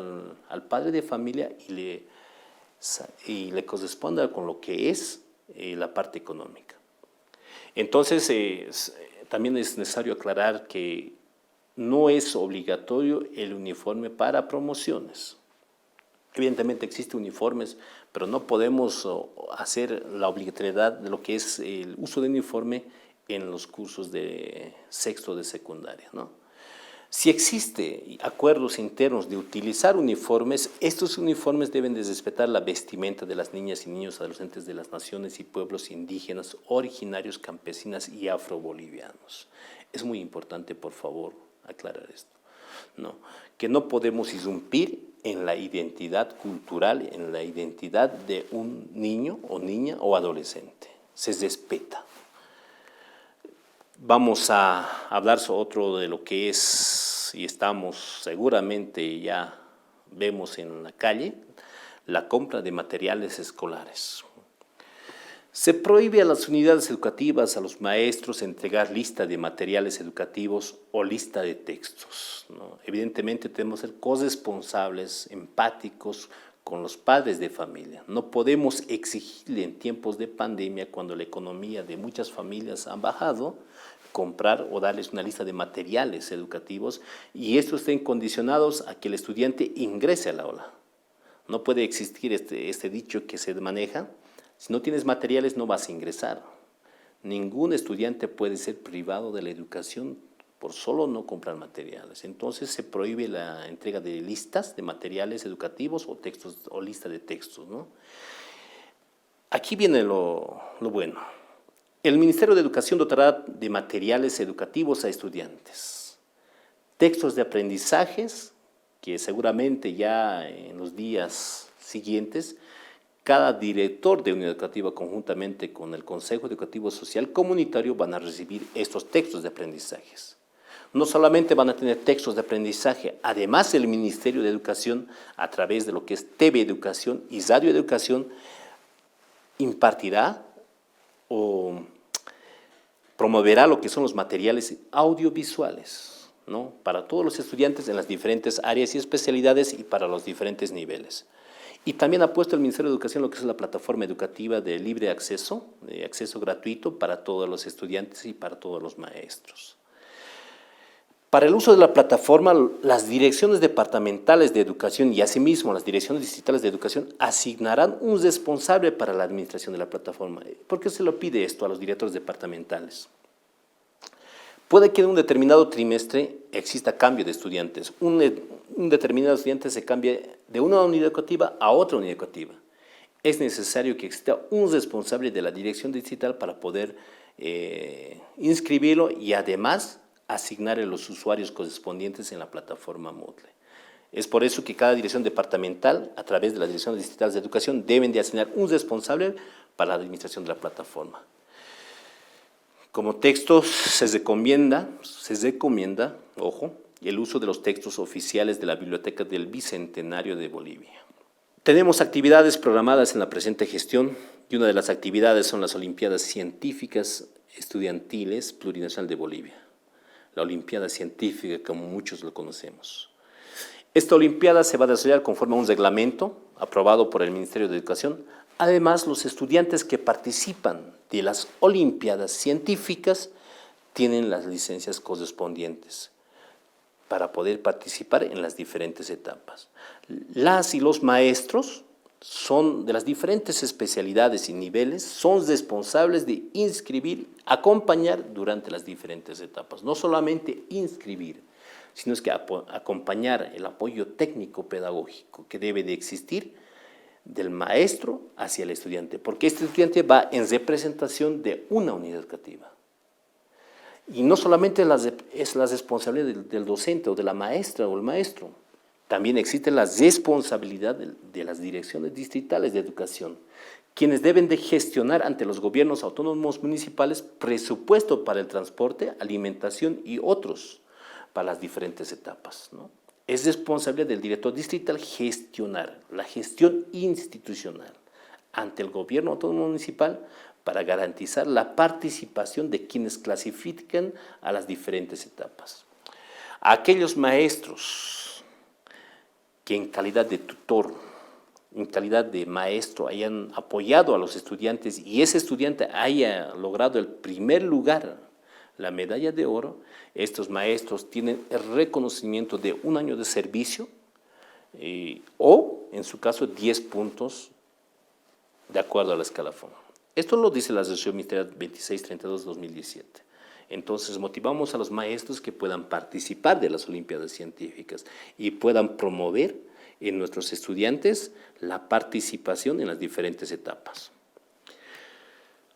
al padre de familia y le corresponda con lo que es la parte económica. Entonces, también es necesario aclarar que no es obligatorio el uniforme para promociones. Evidentemente existen uniformes, pero no podemos hacer la obligatoriedad de lo que es el uso de uniforme en los cursos de sexto de secundaria, ¿no? Si existen acuerdos internos de utilizar uniformes, estos uniformes deben de respetar la vestimenta de las niñas y niños adolescentes de las naciones y pueblos indígenas, originarios, campesinas y afrobolivianos. Es muy importante, por favor, aclarar esto, ¿no? Que no podemos irrumpir en la identidad cultural, en la identidad de un niño o niña o adolescente. Se respeta. Vamos a hablar sobre otro de lo que es, y estamos seguramente ya vemos en la calle, la compra de materiales escolares. Se prohíbe a las unidades educativas, a los maestros, entregar lista de materiales educativos o lista de textos, ¿no? Evidentemente tenemos que ser corresponsables, empáticos con los padres de familia. No podemos exigirle en tiempos de pandemia, cuando la economía de muchas familias ha bajado, comprar o darles una lista de materiales educativos y estos estén condicionados a que el estudiante ingrese a la aula. No puede existir este dicho que se maneja: si no tienes materiales no vas a ingresar. Ningún estudiante puede ser privado de la educación por solo no comprar materiales. Entonces se prohíbe la entrega de listas de materiales educativos o textos o lista de textos, ¿no? Aquí viene lo bueno. El Ministerio de Educación dotará de materiales educativos a estudiantes, textos de aprendizajes, que seguramente ya en los días siguientes cada director de unidad educativa conjuntamente con el Consejo Educativo Social Comunitario van a recibir estos textos de aprendizajes. No solamente van a tener textos de aprendizaje, además el Ministerio de Educación, a través de lo que es TV Educación y Radio Educación, impartirá o promoverá lo que son los materiales audiovisuales, ¿no? Para todos los estudiantes en las diferentes áreas y especialidades y para los diferentes niveles. Y también ha puesto el Ministerio de Educación lo que es la plataforma educativa de libre acceso, de acceso gratuito para todos los estudiantes y para todos los maestros. Para el uso de la plataforma, las direcciones departamentales de educación y asimismo las direcciones distritales de educación asignarán un responsable para la administración de la plataforma. ¿Por qué se lo pide esto a los directores departamentales? Puede que en un determinado trimestre exista cambio de estudiantes. Un determinado estudiante se cambie de una unidad educativa a otra unidad educativa. Es necesario que exista un responsable de la dirección distrital para poder inscribirlo y además asignar a los usuarios correspondientes en la plataforma Moodle. Es por eso que cada dirección departamental, a través de las direcciones distritales de educación, deben de asignar un responsable para la administración de la plataforma. Como textos se recomienda, ojo, el uso de los textos oficiales de la Biblioteca del Bicentenario de Bolivia. Tenemos actividades programadas en la presente gestión y una de las actividades son las Olimpiadas Científicas Estudiantiles Plurinacional de Bolivia. La Olimpiada Científica, como muchos lo conocemos. Esta Olimpiada se va a desarrollar conforme a un reglamento aprobado por el Ministerio de Educación. Además, los estudiantes que participan de las Olimpiadas Científicas tienen las licencias correspondientes para poder participar en las diferentes etapas. Las y los maestros son de las diferentes especialidades y niveles, son responsables de inscribir, acompañar durante las diferentes etapas. No solamente inscribir, sino es que acompañar el apoyo técnico-pedagógico que debe de existir del maestro hacia el estudiante, porque este estudiante va en representación de una unidad educativa. Y no solamente es la responsabilidad del docente o de la maestra o el maestro, también existe la responsabilidad de las direcciones distritales de educación, quienes deben de gestionar ante los gobiernos autónomos municipales presupuesto para el transporte, alimentación y otros para las diferentes etapas, ¿no? Es responsabilidad del director distrital gestionar la gestión institucional ante el gobierno autónomo municipal para garantizar la participación de quienes clasifican a las diferentes etapas. Aquellos maestros que en calidad de tutor, en calidad de maestro, hayan apoyado a los estudiantes y ese estudiante haya logrado el primer lugar, la medalla de oro, estos maestros tienen el reconocimiento de 1 año de servicio o, en su caso, 10 puntos de acuerdo al escalafón. Esto lo dice la resolución ministerial 2632-2017. Entonces, motivamos a los maestros que puedan participar de las Olimpiadas Científicas y puedan promover en nuestros estudiantes la participación en las diferentes etapas.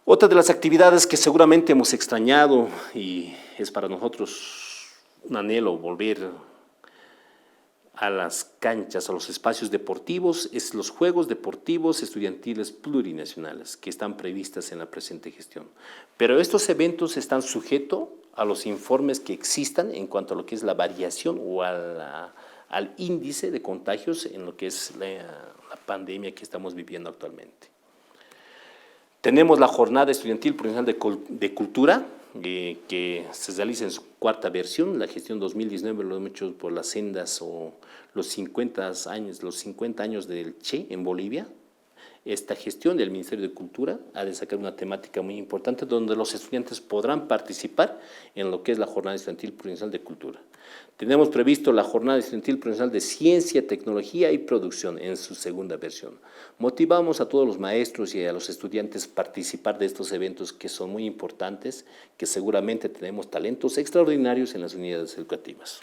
Otra de las actividades que seguramente hemos extrañado y es para nosotros un anhelo volver a las canchas, a los espacios deportivos, es los Juegos Deportivos Estudiantiles Plurinacionales que están previstas en la presente gestión. Pero estos eventos están sujetos a los informes que existan en cuanto a lo que es la variación o al índice de contagios en lo que es la pandemia que estamos viviendo actualmente. Tenemos la Jornada Estudiantil Plurinacional de Cultura, que se realiza en su 4ª versión. La gestión 2019 lo hemos hecho por las sendas o los 50 años del Che en Bolivia. Esta gestión del Ministerio de Cultura ha de sacar una temática muy importante donde los estudiantes podrán participar en lo que es la Jornada Estudiantil Plurinacional de Cultura. Tenemos previsto la Jornada Estudiantil Plurinacional de Ciencia, Tecnología y Producción en su 2ª versión. Motivamos a todos los maestros y a los estudiantes a participar de estos eventos que son muy importantes, que seguramente tenemos talentos extraordinarios en las unidades educativas.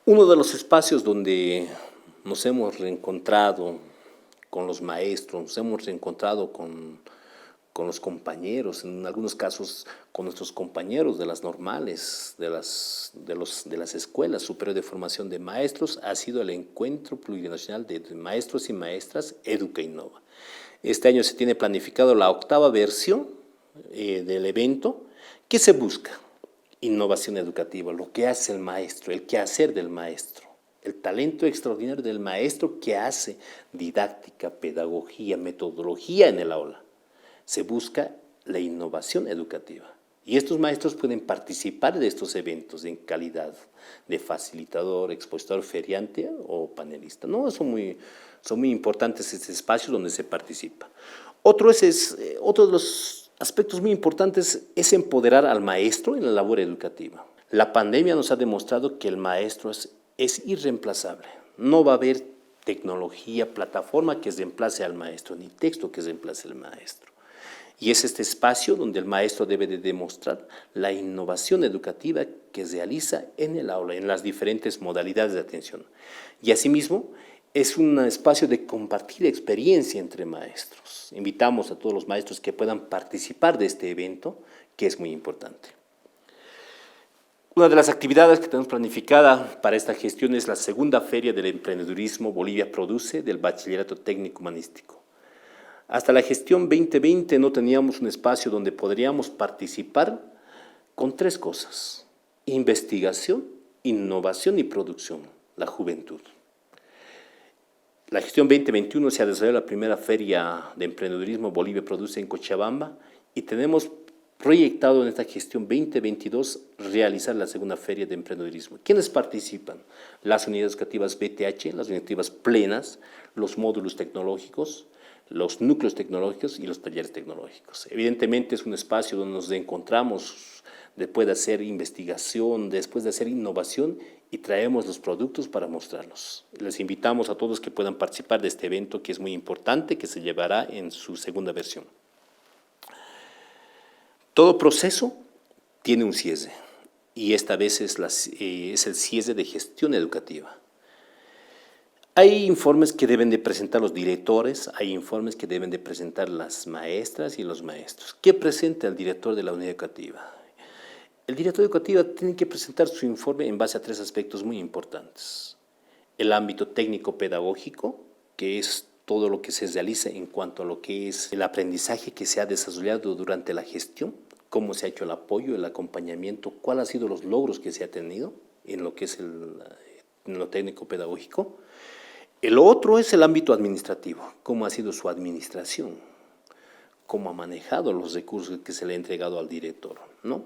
Uno de los espacios donde nos hemos reencontrado con los maestros, nos hemos reencontrado con los compañeros, en algunos casos con nuestros compañeros de las normales, de las escuelas superiores de formación de maestros, ha sido el Encuentro Plurinacional de Maestros y Maestras Educa Innova. Este año se tiene planificado la 8ª versión del evento. ¿Qué se busca? Innovación educativa, lo que hace el maestro, el quehacer del maestro, el talento extraordinario del maestro que hace didáctica, pedagogía, metodología en el aula. Se busca la innovación educativa. Y estos maestros pueden participar de estos eventos en calidad de facilitador, expositor, feriante o panelista. ¿No? Son muy importantes estos espacios donde se participa. Otro de los aspectos muy importantes es empoderar al maestro en la labor educativa. La pandemia nos ha demostrado que el maestro es irreemplazable. No va a haber tecnología, plataforma que reemplace al maestro, ni texto que reemplace al maestro. Y es este espacio donde el maestro debe de demostrar la innovación educativa que realiza en el aula, en las diferentes modalidades de atención. Y asimismo, es un espacio de compartir experiencia entre maestros. Invitamos a todos los maestros que puedan participar de este evento, que es muy importante. Una de las actividades que tenemos planificada para esta gestión es la 2ª Feria del Emprendedurismo Bolivia Produce del Bachillerato Técnico Humanístico. Hasta la gestión 2020 no teníamos un espacio donde podríamos participar con 3 cosas: investigación, innovación y producción, la juventud. La gestión 2021 se ha desarrollado la primera Feria de Emprendedurismo Bolivia Produce en Cochabamba y tenemos proyectado en esta gestión 2022 realizar la 2ª Feria de Emprendedurismo. ¿Quiénes participan? Las unidades educativas BTH, las unidades educativas plenas, los módulos tecnológicos, los núcleos tecnológicos y los talleres tecnológicos. Evidentemente es un espacio donde nos encontramos después de hacer investigación, después de hacer innovación y traemos los productos para mostrarlos. Les invitamos a todos que puedan participar de este evento que es muy importante, que se llevará en su 2ª versión. Todo proceso tiene un cierre y esta vez es el cierre de gestión educativa. Hay informes que deben de presentar los directores, hay informes que deben de presentar las maestras y los maestros. ¿Qué presenta el director de la unidad educativa? El director educativo tiene que presentar su informe en base a 3 aspectos muy importantes. El ámbito técnico-pedagógico, que es todo lo que se realiza en cuanto a lo que es el aprendizaje que se ha desarrollado durante la gestión, cómo se ha hecho el apoyo, el acompañamiento, cuáles han sido los logros que se ha tenido en lo que es en lo técnico-pedagógico. El otro es el ámbito administrativo, cómo ha sido su administración, cómo ha manejado los recursos que se le ha entregado al director, ¿no?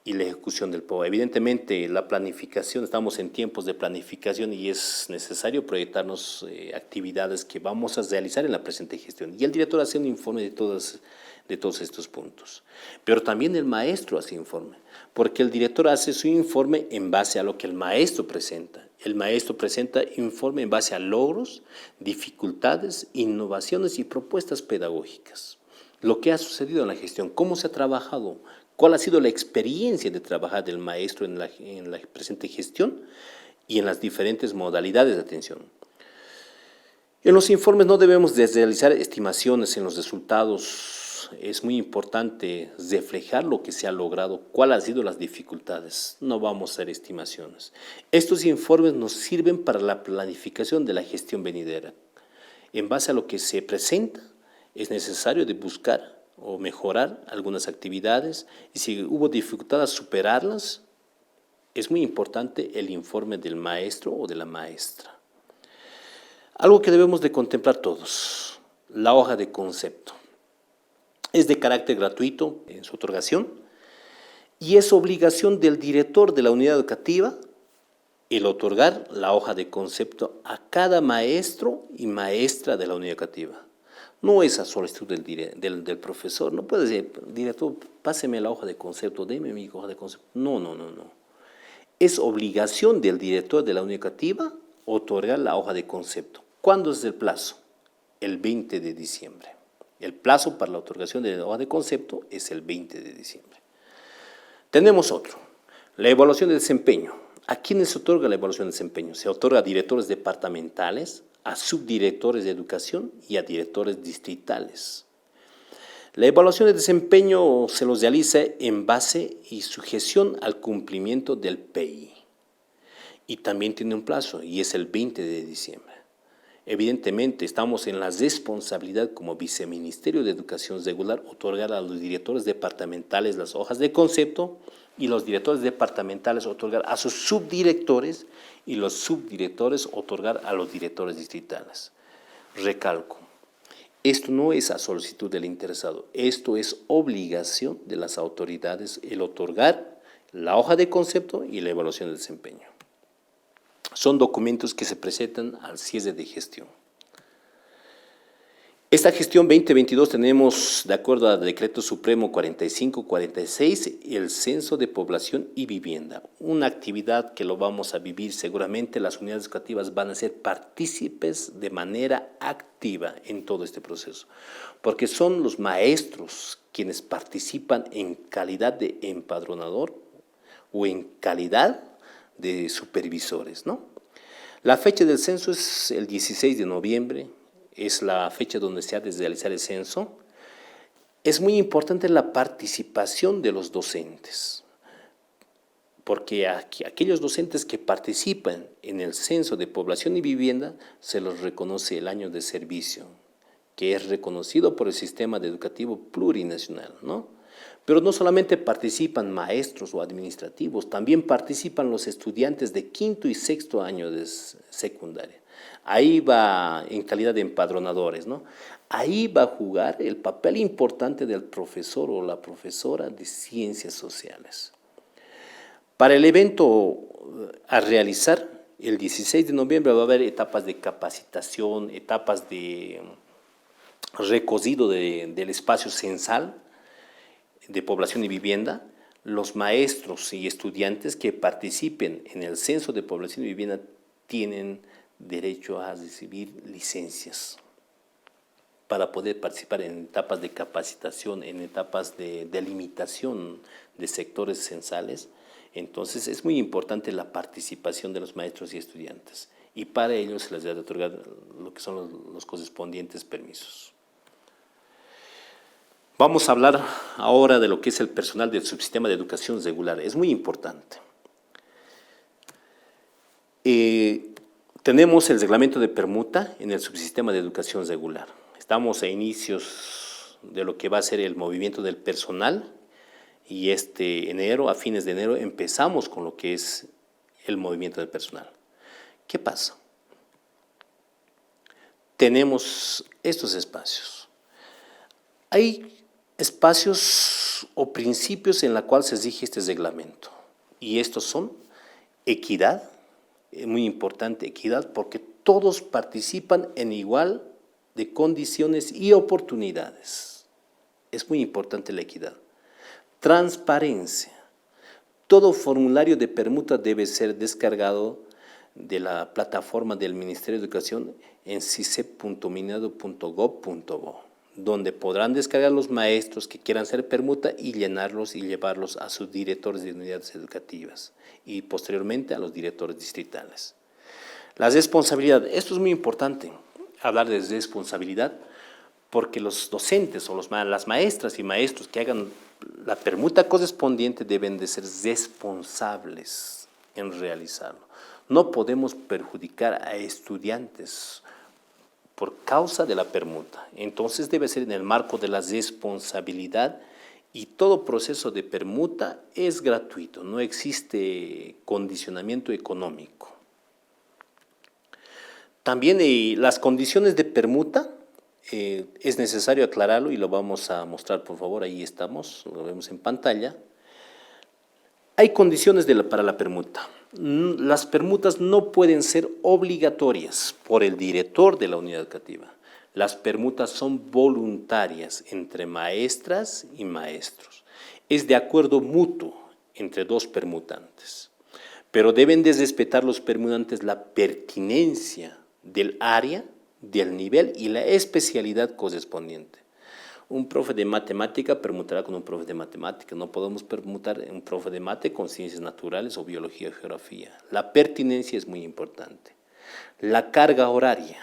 Y la ejecución del POA. Evidentemente, la planificación, estamos en tiempos de planificación y es necesario proyectarnos actividades que vamos a realizar en la presente gestión. Y el director hace un informe de todos estos puntos. Pero también el maestro hace informe, porque el director hace su informe en base a lo que el maestro presenta. El maestro presenta informe en base a logros, dificultades, innovaciones y propuestas pedagógicas. Lo que ha sucedido en la gestión, cómo se ha trabajado, cuál ha sido la experiencia de trabajar del maestro en la presente gestión y en las diferentes modalidades de atención. En los informes no debemos de realizar estimaciones en los resultados. Es muy importante reflejar lo que se ha logrado, cuáles han sido las dificultades. No vamos a hacer estimaciones. Estos informes nos sirven para la planificación de la gestión venidera. En base a lo que se presenta, es necesario de buscar o mejorar algunas actividades y si hubo dificultades superarlas, es muy importante el informe del maestro o de la maestra. Algo que debemos de contemplar todos, la hoja de concepto. Es de carácter gratuito en su otorgación y es obligación del director de la unidad educativa el otorgar la hoja de concepto a cada maestro y maestra de la unidad educativa. No es a solicitud del profesor, no puede decir, director, páseme la hoja de concepto, deme mi hoja de concepto. No. Es obligación del director de la unidad educativa otorgar la hoja de concepto. ¿Cuándo es el plazo? El 20 de diciembre. El plazo para la otorgación de la hoja de concepto es el 20 de diciembre. Tenemos otro, la evaluación de desempeño. ¿A quiénes se otorga la evaluación de desempeño? Se otorga a directores departamentales, a subdirectores de educación y a directores distritales. La evaluación de desempeño se los realiza en base y sujeción al cumplimiento del PI. Y también tiene un plazo y es el 20 de diciembre. Evidentemente estamos en la responsabilidad como Viceministerio de Educación Regular otorgar a los directores departamentales las hojas de concepto y los directores departamentales otorgar a sus subdirectores y los subdirectores otorgar a los directores distritales. Recalco, esto no es a solicitud del interesado, esto es obligación de las autoridades el otorgar la hoja de concepto y la evaluación de desempeño. Son documentos que se presentan al cierre de gestión. Esta gestión 2022 tenemos, de acuerdo al Decreto Supremo 4546, el Censo de Población y Vivienda. Una actividad que lo vamos a vivir seguramente, las unidades educativas van a ser partícipes de manera activa en todo este proceso, porque son los maestros quienes participan en calidad de empadronador o en calidad de supervisores, ¿no? La fecha del censo es el 16 de noviembre, es la fecha donde se ha de realizar el censo. Es muy importante la participación de los docentes, porque aquellos docentes que participan en el censo de población y vivienda se los reconoce el año de servicio, que es reconocido por el sistema educativo plurinacional, ¿no? Pero no solamente participan maestros o administrativos, también participan los estudiantes de quinto y sexto año de secundaria. Ahí va en calidad de empadronadores, ¿no? Ahí va a jugar el papel importante del profesor o la profesora de ciencias sociales. Para el evento a realizar, el 16 de noviembre va a haber etapas de capacitación, etapas de recorrido del espacio censal, de población y vivienda. Los maestros y estudiantes que participen en el censo de población y vivienda tienen derecho a recibir licencias para poder participar en etapas de capacitación, en etapas de delimitación de sectores censales. Entonces es muy importante la participación de los maestros y estudiantes. y para ello se les debe otorgar lo que son los correspondientes permisos. Vamos a hablar ahora de lo que es el personal del subsistema de educación regular. Es muy importante. Tenemos el reglamento de permuta en el subsistema de educación regular. Estamos a inicios de lo que va a ser el movimiento del personal y a fines de enero, empezamos con lo que es el movimiento del personal. ¿Qué pasa? Tenemos estos espacios. Hay espacios o principios en los cuales se exige este reglamento. Y estos son equidad, es muy importante equidad, porque todos participan en igual de condiciones y oportunidades. Es muy importante la equidad. Transparencia. Todo formulario de permuta debe ser descargado de la plataforma del Ministerio de Educación en sisep.minado.gov.bo, donde podrán descargar los maestros que quieran hacer permuta y llenarlos y llevarlos a sus directores de unidades educativas y posteriormente a los directores distritales. La responsabilidad, esto es muy importante, hablar de responsabilidad, porque los docentes o las maestras y maestros que hagan la permuta correspondiente deben de ser responsables en realizarlo. No podemos perjudicar a estudiantes por causa de la permuta. Entonces debe ser en el marco de la responsabilidad y todo proceso de permuta es gratuito, no existe condicionamiento económico. También las condiciones de permuta, es necesario aclararlo y lo vamos a mostrar, por favor, ahí estamos, lo vemos en pantalla. Hay condiciones para la permuta. Las permutas no pueden ser obligatorias por el director de la unidad educativa. Las permutas son voluntarias entre maestras y maestros. Es de acuerdo mutuo entre dos permutantes. Pero deben de respetar los permutantes la pertinencia del área, del nivel y la especialidad correspondiente. Un profe de matemática permutará con un profe de matemática. No podemos permutar un profe de mate con ciencias naturales o biología o geografía. La pertinencia es muy importante. La carga horaria,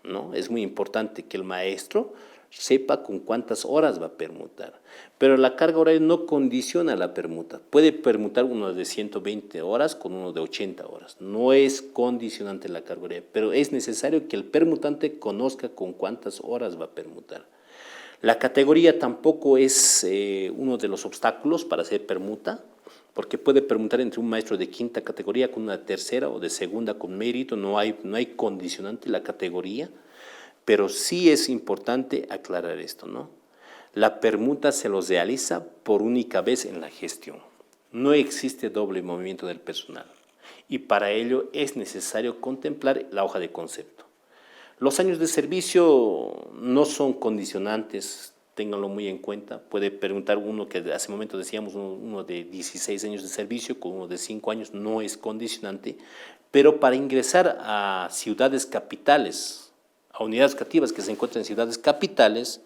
¿no? Es muy importante que el maestro sepa con cuántas horas va a permutar. Pero la carga horaria no condiciona la permuta. Puede permutar uno de 120 horas con uno de 80 horas. No es condicionante la carga horaria, pero es necesario que el permutante conozca con cuántas horas va a permutar. La categoría tampoco es uno de los obstáculos para hacer permuta, porque puede permutar entre un maestro de quinta categoría con una tercera o de segunda con mérito, no hay condicionante la categoría, pero sí es importante aclarar esto, ¿no? La permuta se los realiza por única vez en la gestión. No existe doble movimiento del personal y para ello es necesario contemplar la hoja de concepto. Los años de servicio no son condicionantes, ténganlo muy en cuenta. Puede preguntar uno que hace un momento decíamos, uno de 16 años de servicio con uno de 5 años, no es condicionante, pero para ingresar a ciudades capitales, a unidades educativas que se encuentran en ciudades capitales,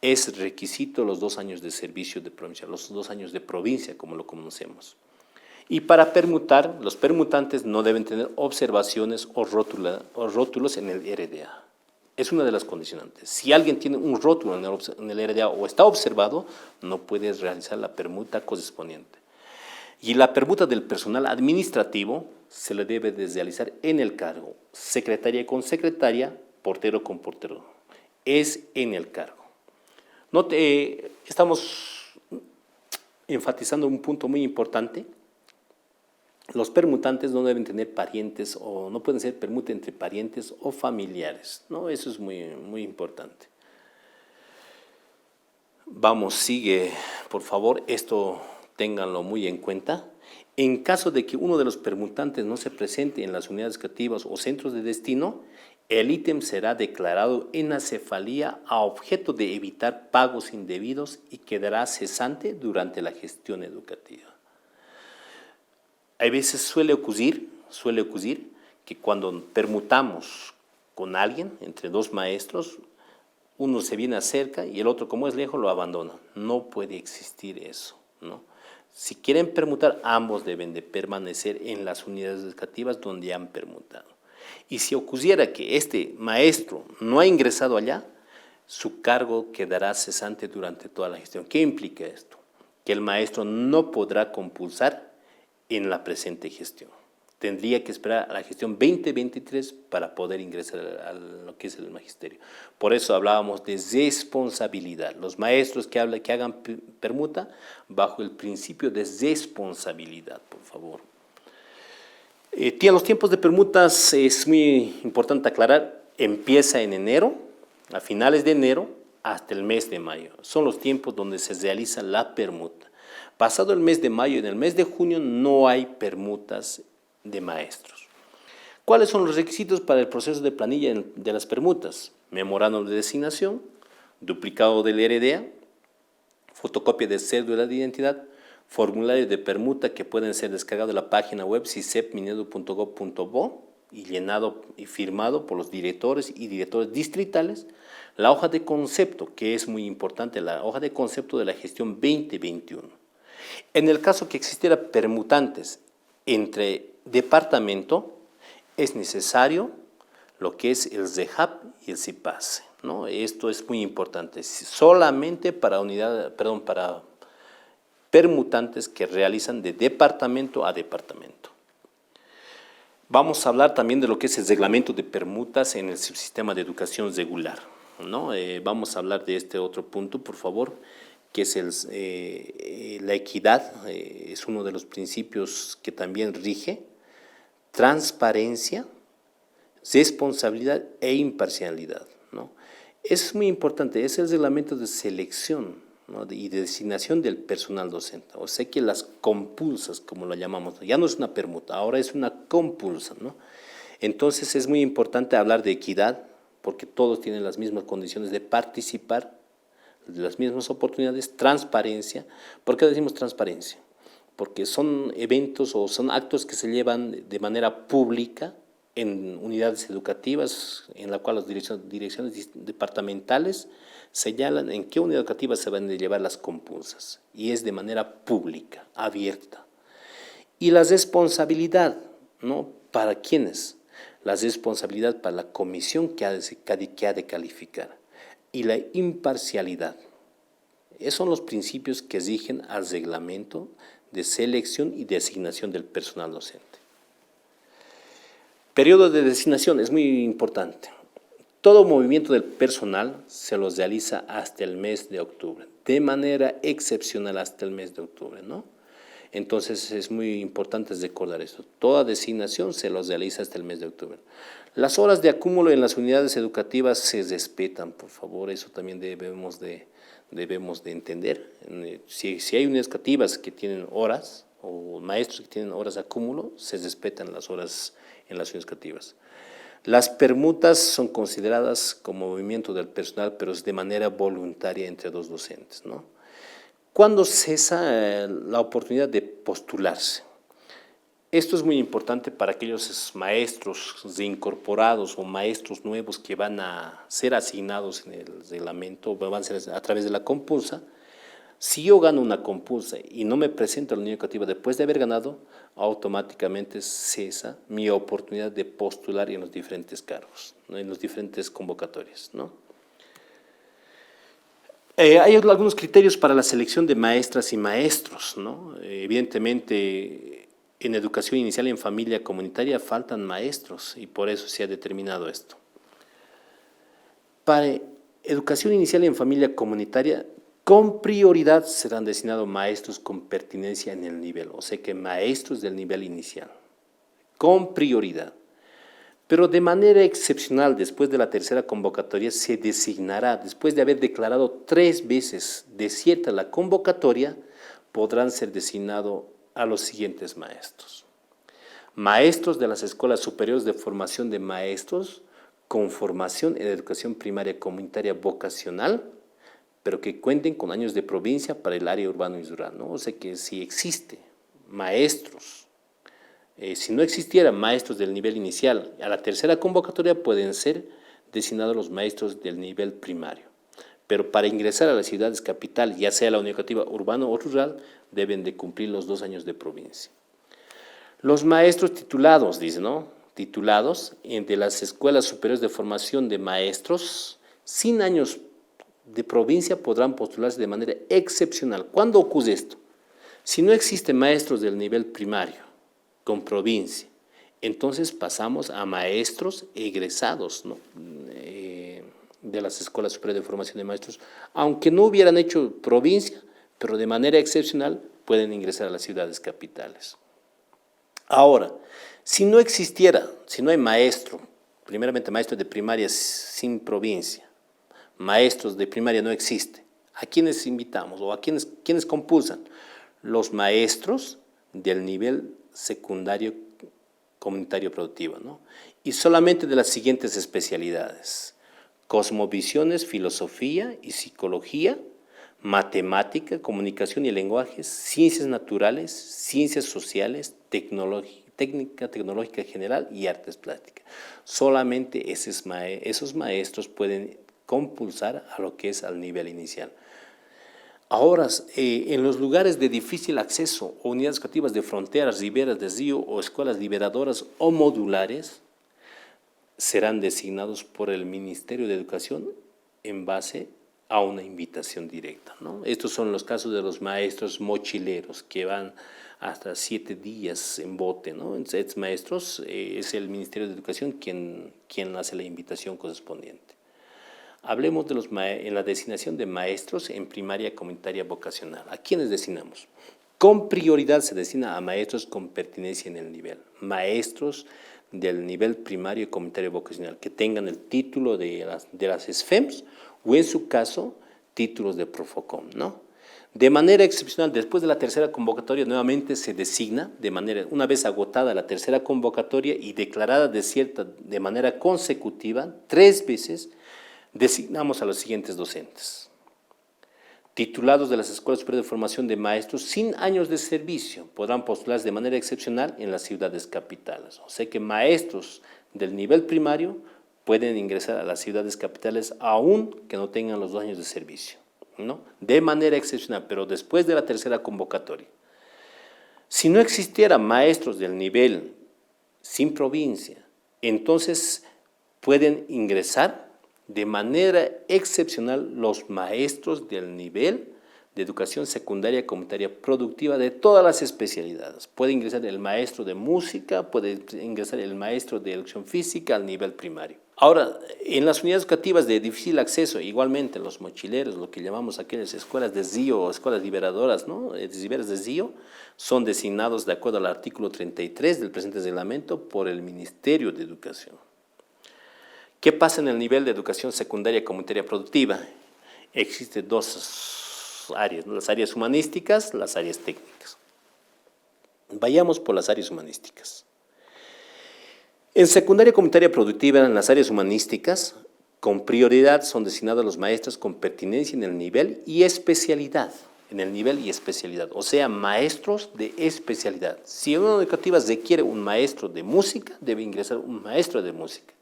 es requisito los 2 años de servicio de provincia, los 2 años de provincia, como lo conocemos. Y para permutar, los permutantes no deben tener observaciones o rótulos en el RDA. Es una de las condicionantes. Si alguien tiene un rótulo en el RDA o está observado, no puede realizar la permuta correspondiente. Y la permuta del personal administrativo se le debe de realizar en el cargo, secretaria con secretaria, portero con portero. Es en el cargo. Estamos enfatizando un punto muy importante. Los permutantes no deben tener parientes o no pueden ser permuta entre parientes o familiares, ¿no? Eso es muy, muy importante. Vamos, sigue, por favor, esto ténganlo muy en cuenta. En caso de que uno de los permutantes no se presente en las unidades educativas o centros de destino, el ítem será declarado en acefalía a objeto de evitar pagos indebidos y quedará cesante durante la gestión educativa. A veces suele ocurrir que cuando permutamos con alguien, entre 2 maestros, uno se viene acerca y el otro, como es lejos, lo abandona. No puede existir eso, ¿no? Si quieren permutar, ambos deben de permanecer en las unidades educativas donde han permutado. Y si ocurriera que este maestro no ha ingresado allá, su cargo quedará cesante durante toda la gestión. ¿Qué implica esto? Que el maestro no podrá compulsar en la presente gestión. Tendría que esperar a la gestión 2023 para poder ingresar a lo que es el magisterio. Por eso hablábamos de responsabilidad. Los maestros que hagan permuta bajo el principio de responsabilidad, por favor. Los tiempos de permutas es muy importante aclarar. Empieza en enero, a finales de enero, hasta el mes de mayo. Son los tiempos donde se realiza la permuta. Pasado el mes de mayo, en el mes de junio no hay permutas de maestros. ¿Cuáles son los requisitos para el proceso de planilla de las permutas? Memorándum de designación, duplicado del RDA, fotocopia de cédula de identidad, formularios de permuta que pueden ser descargados de la página web sisep.minedu.gov.bo y llenado y firmado por los directores y directores distritales. La hoja de concepto, que es muy importante, la hoja de concepto de la gestión 2021. En el caso que existiera permutantes entre departamento, es necesario lo que es el ZEHAP y el CIPASE, ¿no? Esto es muy importante, solamente para para permutantes que realizan de departamento a departamento. Vamos a hablar también de lo que es el reglamento de permutas en el subsistema de educación regular, ¿no? Vamos a hablar de este otro punto, por favor, que es la equidad, es uno de los principios que también rige, transparencia, responsabilidad e imparcialidad, ¿no? Es muy importante, es el reglamento de selección, ¿no? Y de designación del personal docente, o sea que las compulsas, como lo llamamos, ya no es una permuta, ahora es una compulsa, ¿no? Entonces es muy importante hablar de equidad, porque todos tienen las mismas condiciones de participar, las mismas oportunidades, transparencia. ¿Por qué decimos transparencia? Porque son eventos o son actos que se llevan de manera pública en unidades educativas, en la cual las direcciones departamentales señalan en qué unidad educativa se van a llevar las compulsas, y es de manera pública, abierta. Y la responsabilidad, ¿no? ¿Para quiénes? La responsabilidad para la comisión que ha de calificar. Y la imparcialidad. Esos son los principios que rigen al reglamento de selección y designación del personal docente. Periodo de designación es muy importante. Todo movimiento del personal se los realiza hasta el mes de octubre, de manera excepcional hasta el mes de octubre, ¿no? Entonces es muy importante recordar esto. Toda designación se los realiza hasta el mes de octubre. Las horas de acúmulo en las unidades educativas se respetan, por favor, eso también debemos de entender. Si hay unidades educativas que tienen horas, o maestros que tienen horas de acúmulo, se respetan las horas en las unidades educativas. Las permutas son consideradas como movimiento del personal, pero es de manera voluntaria entre dos docentes, ¿no? ¿Cuándo cesa la oportunidad de postularse? Esto es muy importante para aquellos maestros reincorporados o maestros nuevos que van a ser asignados en el reglamento, van a ser a través de la compulsa. Si yo gano una compulsa y no me presento a la unidad educativa después de haber ganado, automáticamente cesa mi oportunidad de postular en los diferentes cargos, ¿no? En los diferentes convocatorias, ¿no? Hay algunos criterios para la selección de maestras y maestros, ¿no? Evidentemente, en educación inicial y en familia comunitaria faltan maestros y por eso se ha determinado esto. Para educación inicial y en familia comunitaria, con prioridad serán designados maestros con pertinencia en el nivel, o sea que maestros del nivel inicial, con prioridad. Pero de manera excepcional, después de la tercera convocatoria, se designará, después de haber declarado 3 veces desierta la convocatoria, podrán ser designados a los siguientes maestros. Maestros de las escuelas superiores de formación de maestros con formación en educación primaria comunitaria vocacional, pero que cuenten con años de provincia para el área urbano y rural, ¿no? O sea que si existe maestros, si no existieran maestros del nivel inicial, a la tercera convocatoria pueden ser designados los maestros del nivel primario. pero para ingresar a las ciudades capital, ya sea la unidad educativa urbana o rural, deben de cumplir los 2 años de provincia. Los maestros titulados, dice, ¿no? Titulados de las escuelas superiores de formación de maestros sin años de provincia podrán postularse de manera excepcional. ¿Cuándo ocurre esto? Si no existen maestros del nivel primario con provincia, entonces pasamos a maestros egresados, ¿no? De las escuelas superiores de formación de maestros, aunque no hubieran hecho provincia, pero de manera excepcional pueden ingresar a las ciudades capitales. Ahora, si no existiera, si no hay maestro, primeramente maestros de primaria sin provincia, maestros de primaria no existe, ¿a quiénes invitamos o a quiénes compulsan? Los maestros del nivel secundario comunitario productivo, ¿no? Y solamente de las siguientes especialidades: cosmovisiones, filosofía y psicología, matemática, comunicación y lenguajes, ciencias naturales, ciencias sociales, técnica tecnológica general y artes plásticas. Solamente esos maestros pueden compulsar a lo que es al nivel inicial. Ahora, en los lugares de difícil acceso o unidades educativas de fronteras, riberas de río o escuelas liberadoras o modulares, serán designados por el Ministerio de Educación en base a una invitación directa, ¿no? Estos son los casos de los maestros mochileros que van hasta 7 días en bote, ¿no? Estos maestros es el Ministerio de Educación quien hace la invitación correspondiente. Hablemos de en la designación de maestros en primaria comunitaria vocacional. ¿A quiénes designamos? Con prioridad se designa a maestros con pertinencia en el nivel. Maestros del nivel primario comunitario vocacional que tengan el título de las SFEMS o en su caso títulos de Profocom, ¿no? De manera excepcional, después de la tercera convocatoria nuevamente se designa, una vez agotada la tercera convocatoria y declarada desierta de manera consecutiva 3 veces, designamos a los siguientes docentes: titulados de las escuelas superiores de formación de maestros sin años de servicio podrán postularse de manera excepcional en las ciudades capitales. O sea que maestros del nivel primario pueden ingresar a las ciudades capitales aún que no tengan los 2 años de servicio, ¿no? De manera excepcional, pero después de la tercera convocatoria. Si no existiera maestros del nivel sin provincia, entonces pueden ingresar de manera excepcional los maestros del nivel de educación secundaria comunitaria productiva de todas las especialidades. Puede ingresar el maestro de música, puede ingresar el maestro de educación física al nivel primario. Ahora, en las unidades educativas de difícil acceso, igualmente los mochileros, lo que llamamos aquellas escuelas de RIO o escuelas liberadoras, ¿no? Riberas de RIO, son designados de acuerdo al artículo 33 del presente reglamento por el Ministerio de Educación. ¿Qué pasa en el nivel de educación secundaria comunitaria productiva? Existen 2 áreas, ¿no? Las áreas humanísticas, las áreas técnicas. Vayamos por las áreas humanísticas. En secundaria comunitaria productiva, en las áreas humanísticas, con prioridad son designados los maestros con pertinencia en el nivel y especialidad. O sea, maestros de especialidad. Si una unidad educativa requiere un maestro de música, debe ingresar un maestro de música.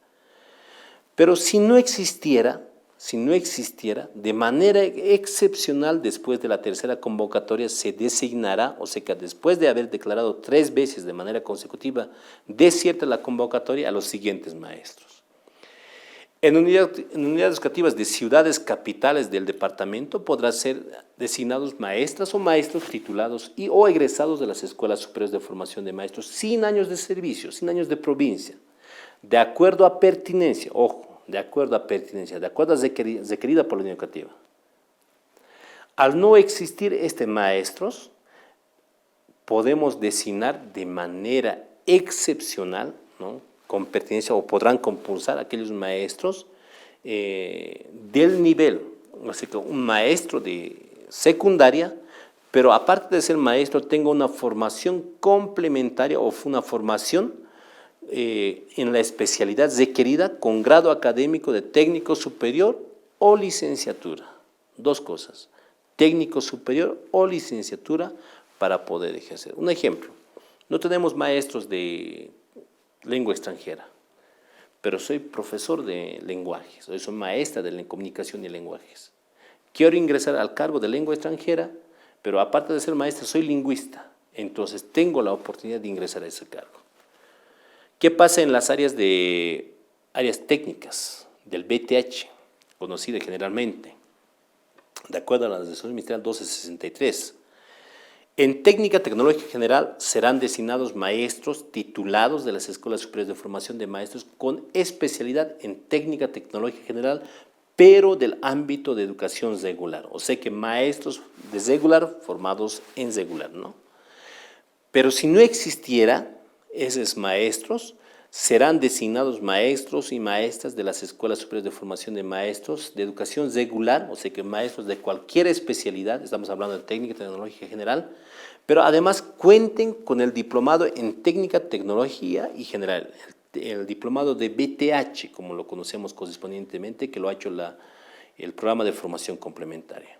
Pero si no existiera, de manera excepcional después de la tercera convocatoria se designará, o sea que después de haber declarado 3 veces de manera consecutiva desierta la convocatoria, a los siguientes maestros. En unidades educativas de ciudades capitales del departamento podrán ser designados maestras o maestros titulados o egresados de las escuelas superiores de formación de maestros sin años de servicio, sin años de provincia, de acuerdo a pertinencia, de acuerdo a requerida por la unidad educativa. Al no existir maestros, podemos designar de manera excepcional, ¿no? Con pertinencia, o podrán compulsar a aquellos maestros del nivel, o sea que un maestro de secundaria, pero aparte de ser maestro, tenga una formación complementaria o una formación en la especialidad requerida con grado académico de técnico superior o licenciatura. 2 cosas, técnico superior o licenciatura para poder ejercer. Un ejemplo, no tenemos maestros de lengua extranjera, pero soy profesor de lenguajes, soy maestra de comunicación y lenguajes. quiero ingresar al cargo de lengua extranjera, pero aparte de ser maestra soy lingüista, entonces tengo la oportunidad de ingresar a ese cargo. ¿Qué pasa en las áreas técnicas del BTH, conocida generalmente, de acuerdo a la resolución ministerial 1263? En técnica tecnológica general serán designados maestros titulados de las Escuelas Superiores de Formación de Maestros con especialidad en técnica tecnológica general, pero del ámbito de educación regular. O sea que maestros de regular formados en regular, ¿no? Pero si no existiera esos maestros, serán designados maestros y maestras de las Escuelas Superiores de Formación de Maestros de educación regular, o sea que maestros de cualquier especialidad, estamos hablando de técnica tecnológica general, pero además cuenten con el diplomado en técnica, tecnología y general, el diplomado de BTH, como lo conocemos correspondientemente, que lo ha hecho el programa de formación complementaria.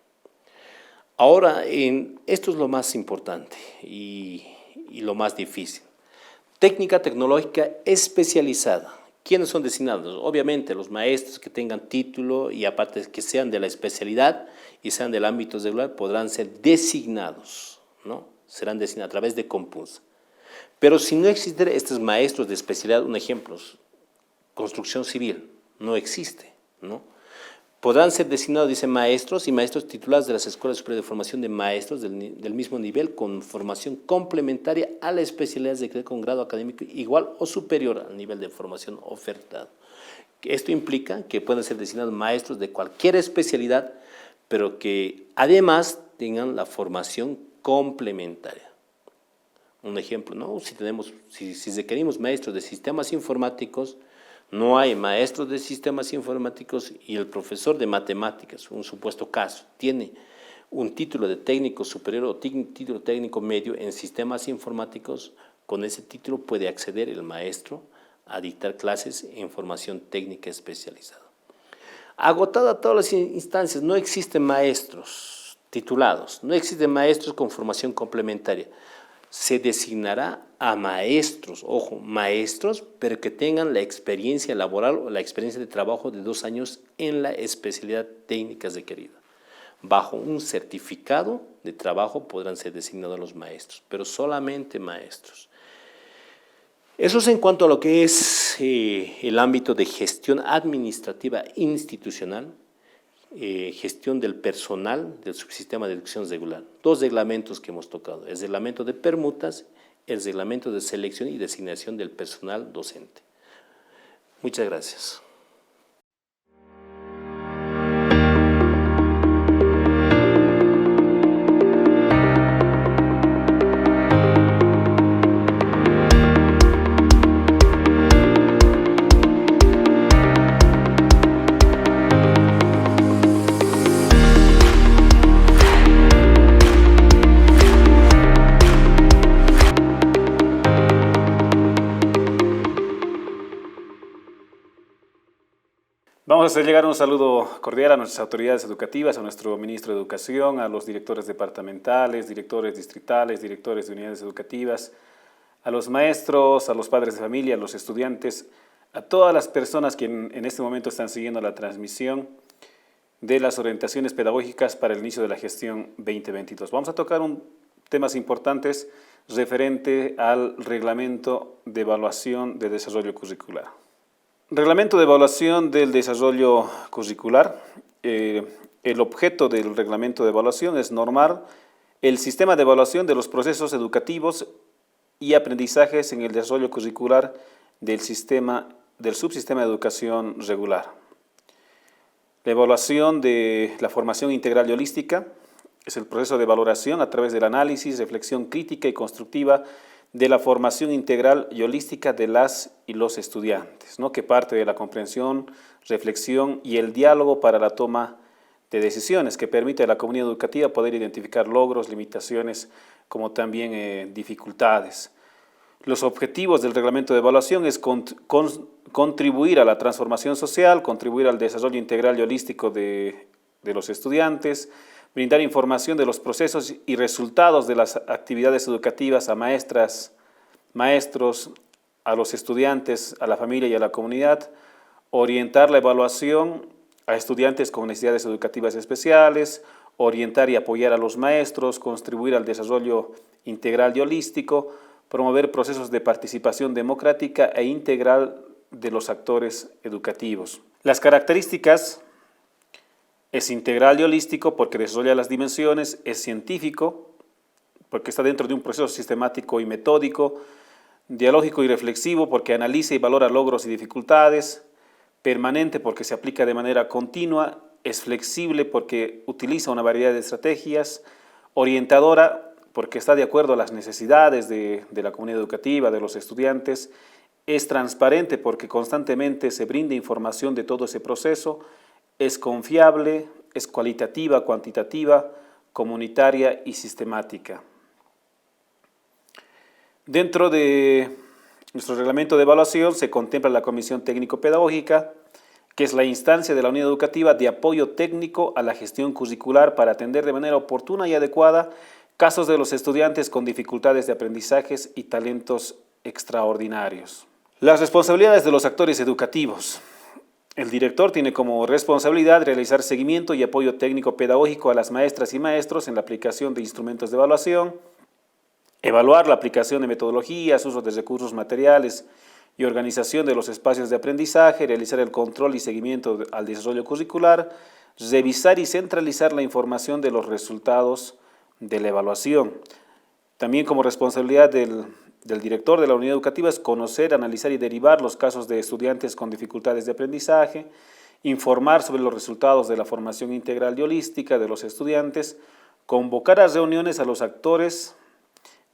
Ahora, esto es lo más importante y lo más difícil. Técnica tecnológica especializada. ¿Quiénes son designados? Obviamente los maestros que tengan título y aparte que sean de la especialidad y sean del ámbito regular podrán ser designados, ¿no? Serán designados a través de Compunsa. Pero si no existen estos maestros de especialidad, un ejemplo, construcción civil, no existe, ¿no? Podrán ser designados, dice, maestros y maestros titulados de las Escuelas Superiores de Formación de Maestros del mismo nivel con formación complementaria a la especialidad de con grado académico igual o superior al nivel de formación ofertado. Esto implica que pueden ser designados maestros de cualquier especialidad, pero que además tengan la formación complementaria. Un ejemplo, ¿no? Si requerimos maestros de sistemas informáticos, no hay maestros de sistemas informáticos y el profesor de matemáticas, un supuesto caso, tiene un título de técnico superior o título técnico medio en sistemas informáticos, con ese título puede acceder el maestro a dictar clases en formación técnica especializada. Agotada todas las instancias, no existen maestros titulados, no existen maestros con formación complementaria. Se designará a maestros, ojo, maestros, pero que tengan la experiencia laboral o la experiencia de trabajo de 2 años en la especialidad técnica requerida. Bajo un certificado de trabajo podrán ser designados los maestros, pero solamente maestros. Eso es en cuanto a lo que es el ámbito de gestión administrativa institucional, gestión del personal del subsistema de educación regular. 2 reglamentos que hemos tocado, el reglamento de permutas, el reglamento de selección y designación del personal docente. Muchas gracias. Vamos a hacer llegar un saludo cordial a nuestras autoridades educativas, a nuestro ministro de Educación, a los directores departamentales, directores distritales, directores de unidades educativas, a los maestros, a los padres de familia, a los estudiantes, a todas las personas que en este momento están siguiendo la transmisión de las orientaciones pedagógicas para el inicio de la gestión 2022. Vamos a tocar temas importantes referente al reglamento de evaluación de desarrollo curricular. Reglamento de evaluación del desarrollo curricular. El objeto del reglamento de evaluación es normar el sistema de evaluación de los procesos educativos y aprendizajes en el desarrollo curricular del subsistema de educación regular. La evaluación de la formación integral y holística es el proceso de valoración a través del análisis, reflexión crítica y constructiva de la formación integral y holística de las y los estudiantes, ¿no? Que parte de la comprensión, reflexión y el diálogo para la toma de decisiones, que permite a la comunidad educativa poder identificar logros, limitaciones, como también dificultades. Los objetivos del reglamento de evaluación es contribuir a la transformación social, contribuir al desarrollo integral y holístico de los estudiantes, brindar información de los procesos y resultados de las actividades educativas a maestras, maestros, a los estudiantes, a la familia y a la comunidad, orientar la evaluación a estudiantes con necesidades educativas especiales, orientar y apoyar a los maestros, contribuir al desarrollo integral y holístico, promover procesos de participación democrática e integral de los actores educativos. Las características: es integral y holístico porque desarrolla las dimensiones, es científico porque está dentro de un proceso sistemático y metódico, dialógico y reflexivo porque analiza y valora logros y dificultades, permanente porque se aplica de manera continua, es flexible porque utiliza una variedad de estrategias, orientadora porque está de acuerdo a las necesidades de la comunidad educativa, de los estudiantes, es transparente porque constantemente se brinda información de todo ese proceso, es confiable, es cualitativa, cuantitativa, comunitaria y sistemática. Dentro de nuestro reglamento de evaluación se contempla la Comisión Técnico-Pedagógica, que es la instancia de la unidad educativa de apoyo técnico a la gestión curricular para atender de manera oportuna y adecuada casos de los estudiantes con dificultades de aprendizajes y talentos extraordinarios. Las responsabilidades de los actores educativos. El director tiene como responsabilidad realizar seguimiento y apoyo técnico-pedagógico a las maestras y maestros en la aplicación de instrumentos de evaluación, evaluar la aplicación de metodologías, uso de recursos materiales y organización de los espacios de aprendizaje, realizar el control y seguimiento al desarrollo curricular, revisar y centralizar la información de los resultados de la evaluación. También como responsabilidad del director de la unidad educativa es conocer, analizar y derivar los casos de estudiantes con dificultades de aprendizaje, informar sobre los resultados de la formación integral y holística de los estudiantes, convocar a reuniones a los actores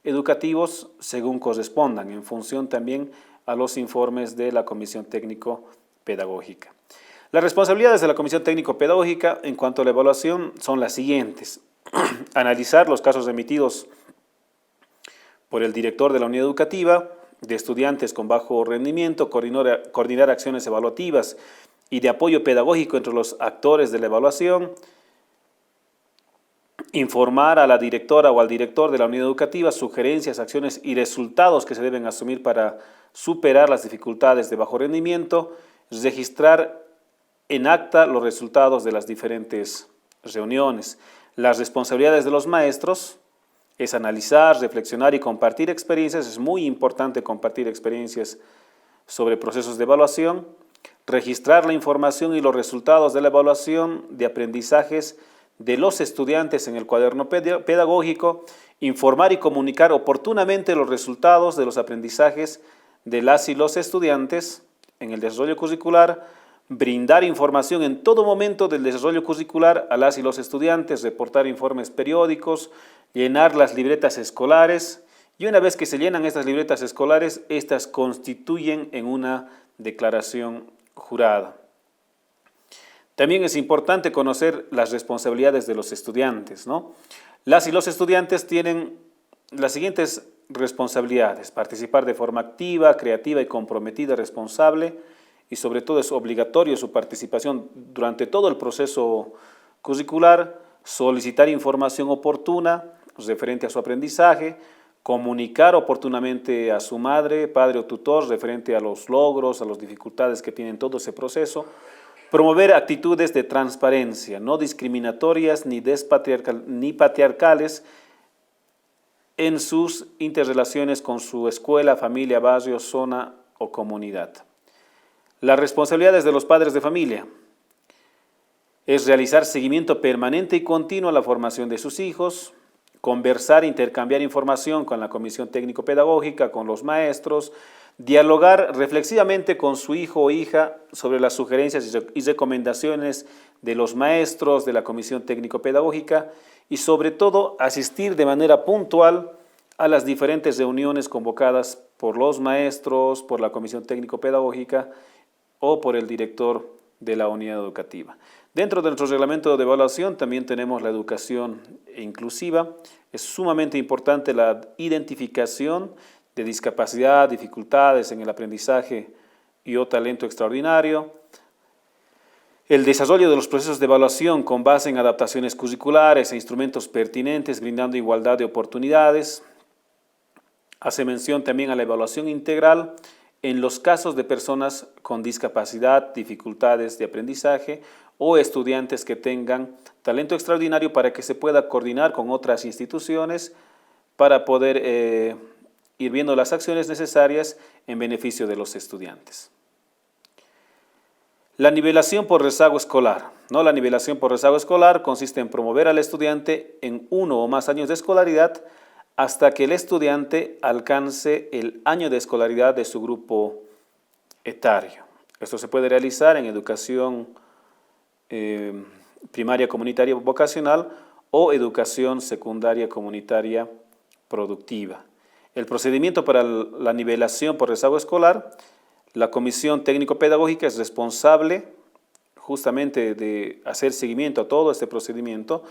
educativos según correspondan, en función también a los informes de la Comisión Técnico-Pedagógica. Las responsabilidades de la Comisión Técnico-Pedagógica en cuanto a la evaluación son las siguientes: analizar los casos emitidos por el director de la unidad educativa de estudiantes con bajo rendimiento, coordinar acciones evaluativas y de apoyo pedagógico entre los actores de la evaluación, informar a la directora o al director de la unidad educativa sugerencias, acciones y resultados que se deben asumir para superar las dificultades de bajo rendimiento, registrar en acta los resultados de las diferentes reuniones. Las responsabilidades de los maestros es analizar, reflexionar y compartir experiencias. Es muy importante compartir experiencias sobre procesos de evaluación, registrar la información y los resultados de la evaluación de aprendizajes de los estudiantes en el cuaderno pedagógico, informar y comunicar oportunamente los resultados de los aprendizajes de las y los estudiantes en el desarrollo curricular, brindar información en todo momento del desarrollo curricular a las y los estudiantes, reportar informes periódicos, llenar las libretas escolares, y una vez que se llenan estas libretas escolares, estas constituyen en una declaración jurada. También es importante conocer las responsabilidades de los estudiantes, ¿no? Las y los estudiantes tienen las siguientes responsabilidades: participar de forma activa, creativa y comprometida, responsable, y sobre todo es obligatorio su participación durante todo el proceso curricular, solicitar información oportuna referente a su aprendizaje, comunicar oportunamente a su madre, padre o tutor referente a los logros, a las dificultades que tiene en todo ese proceso, promover actitudes de transparencia, no discriminatorias ni patriarcales en sus interrelaciones con su escuela, familia, barrio, zona o comunidad. Las responsabilidades de los padres de familia es realizar seguimiento permanente y continuo a la formación de sus hijos, conversar, intercambiar información con la Comisión Técnico-Pedagógica, con los maestros, dialogar reflexivamente con su hijo o hija sobre las sugerencias y recomendaciones de los maestros de la Comisión Técnico-Pedagógica y sobre todo asistir de manera puntual a las diferentes reuniones convocadas por los maestros, por la Comisión Técnico-Pedagógica o por el director de la unidad educativa. Dentro de nuestro reglamento de evaluación también tenemos la educación inclusiva. Es sumamente importante la identificación de discapacidad, dificultades en el aprendizaje y o talento extraordinario. El desarrollo de los procesos de evaluación con base en adaptaciones curriculares e instrumentos pertinentes, brindando igualdad de oportunidades. Hace mención también a la evaluación integral, en los casos de personas con discapacidad, dificultades de aprendizaje o estudiantes que tengan talento extraordinario para que se pueda coordinar con otras instituciones para poder ir viendo las acciones necesarias en beneficio de los estudiantes. La nivelación por rezago escolar. La nivelación por rezago escolar consiste en promover al estudiante en 1 o más años de escolaridad hasta que el estudiante alcance el año de escolaridad de su grupo etario. Esto se puede realizar en educación primaria comunitaria vocacional o educación secundaria comunitaria productiva. El procedimiento para la nivelación por rezago escolar, la Comisión Técnico-Pedagógica es responsable justamente de hacer seguimiento a todo este procedimiento,